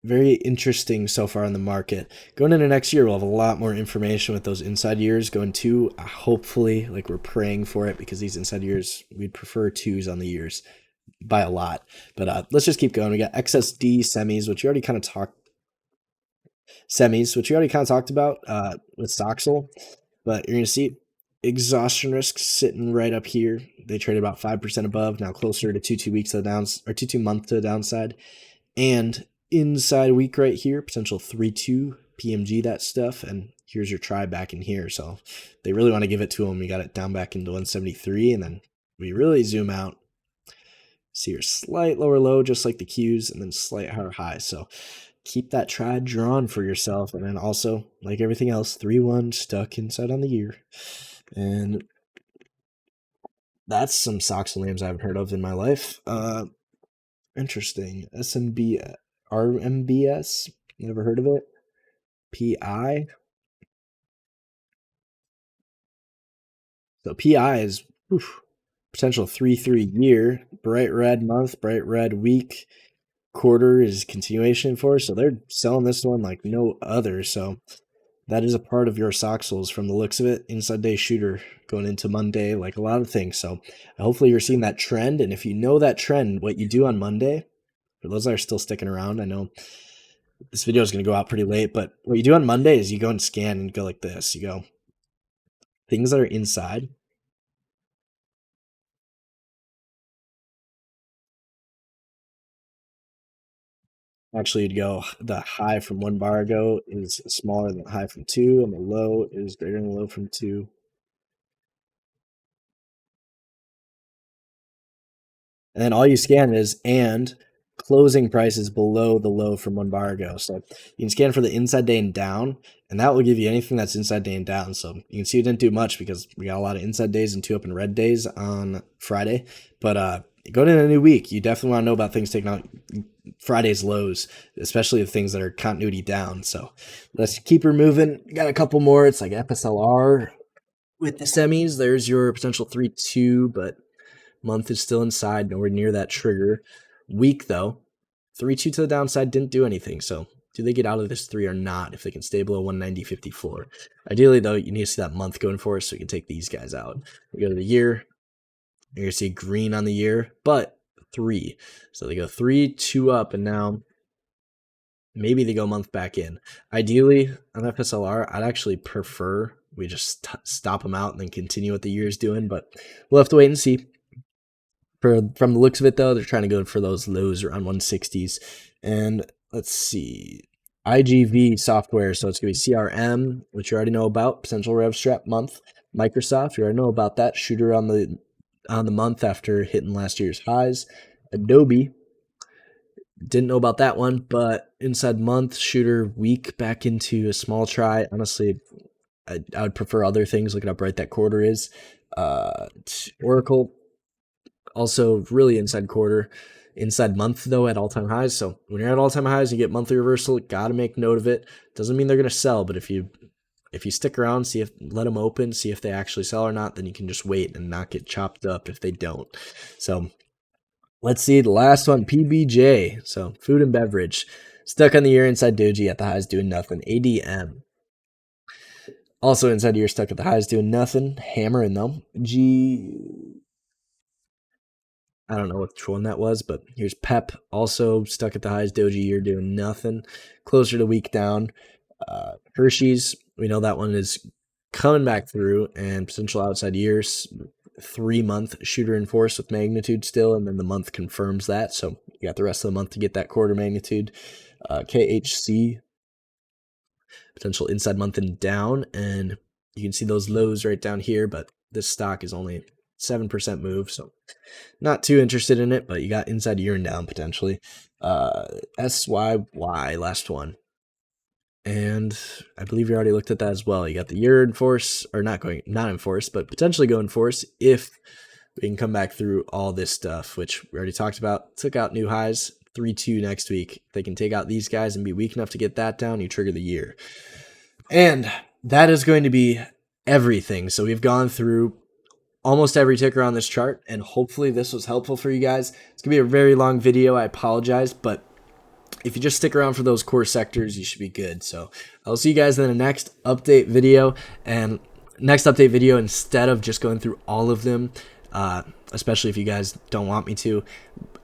very interesting so far in the market. Going into next year, we'll have a lot more information with those inside years going to, hopefully, like we're praying for it because these inside years, we'd prefer 2s on the years by a lot. But let's just keep going. We got XSD semis, which you already kind of talked about with Stoxel. But you're going to see exhaustion risk sitting right up here. They traded about 5% above, now closer to 2 weeks to the downs, or 2 month to the downside. And inside week right here, potential 3-2 PMG that stuff, and here's your try back in here. So they really want to give it to them. We got it down back into 173, and then we really zoom out. See your slight lower low, just like the Qs, and then slight higher high. So keep that try drawn for yourself, and then also, like everything else, 3-1 stuck inside on the year. And that's some socks and lambs I haven't heard of in my life. Interesting. SMB RMBS. Never heard of it. PI. So PI is potential 3-3 year, bright red month, bright red week, quarter is continuation for. So they're selling this one like no other. So that is a part of your Soxels from the looks of it. Inside day shooter going into Monday, like a lot of things. So hopefully you're seeing that trend. And if you know that trend, what you do on Monday, for those that are still sticking around, I know this video is going to go out pretty late, but what you do on Monday is you go and scan and go like this. You go things that are inside. Actually, you'd go the high from 1 bar ago is smaller than the high from 2, and the low is greater than the low from 2. And then all you scan is and closing price is below the low from 1 bar ago. So you can scan for the inside day and down, and that will give you anything that's inside day and down. So you can see it didn't do much because we got a lot of inside days and 2 up and red days on Friday. But going into a new week, you definitely want to know about things taking out Friday's lows, especially the things that are continuity down. So let's keep her moving. Got a couple more. It's like FSLR with the semis. There's your potential 3-2, but month is still inside, nowhere near that trigger. Week though, 3-2 to the downside didn't do anything. So do they get out of this 3 or not if they can stay below 190.54? Ideally though, you need to see that month going for us so you can take these guys out. We go to the year. You're going to see green on the year, but 3. So they go 3, 2 up, and now maybe they go month back in. Ideally, on FSLR, I'd actually prefer we just stop them out and then continue what the year is doing, but we'll have to wait and see. From the looks of it, though, they're trying to go for those lows around 160s. And let's see. IGV software, so it's going to be CRM, which you already know about, potential RevStrap month. Microsoft, you already know about that. Shooter on the month after hitting last year's highs. Adobe, didn't know about that one, but inside month, shooter week back into a small try. Honestly, I would prefer other things. Look at how bright that quarter is. Oracle, also really inside quarter. Inside month, though, at all-time highs. So when you're at all-time highs, you get monthly reversal. Got to make note of it. Doesn't mean they're going to sell, but if you stick around, let them open, see if they actually sell or not, then you can just wait and not get chopped up if they don't. So let's see the last one, PBJ. So food and beverage. Stuck on the year inside doji at the highs doing nothing. ADM. Also inside year stuck at the highs doing nothing. Hammering though. I don't know which one that was, but here's Pep. Also stuck at the highs doji year doing nothing. Closer to week down. Hershey's, we know that one is coming back through, and potential outside years, 3-month shooter in force with magnitude still, and then the month confirms that. So you got the rest of the month to get that quarter magnitude. KHC, potential inside month and down, and you can see those lows right down here, but this stock is only 7% move, so not too interested in it, but you got inside year and down potentially. SYY, last one. And I believe you already looked at that as well. You got the year in force, or not in force, but potentially go in force if we can come back through all this stuff, which we already talked about. Took out new highs, 3-2 next week. They can take out these guys and be weak enough to get that down. You trigger the year. And that is going to be everything. So we've gone through almost every ticker on this chart, and hopefully this was helpful for you guys. It's going to be a very long video. I apologize, but if you just stick around for those core sectors, you should be good. So I'll see you guys in the next update video. And next update video, instead of just going through all of them, especially if you guys don't want me to,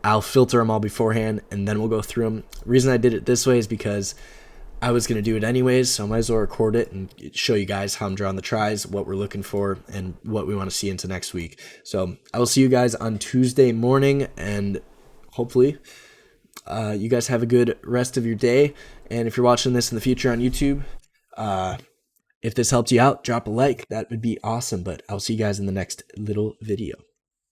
I'll filter them all beforehand and then we'll go through them. The reason I did it this way is because I was going to do it anyways, so I might as well record it and show you guys how I'm drawing the tries, what we're looking for, and what we want to see into next week. So I will see you guys on Tuesday morning, and hopefully you guys have a good rest of your day. And if you're watching this in the future on YouTube, if this helped you out, drop a like. That would be awesome. But I'll see you guys in the next little video.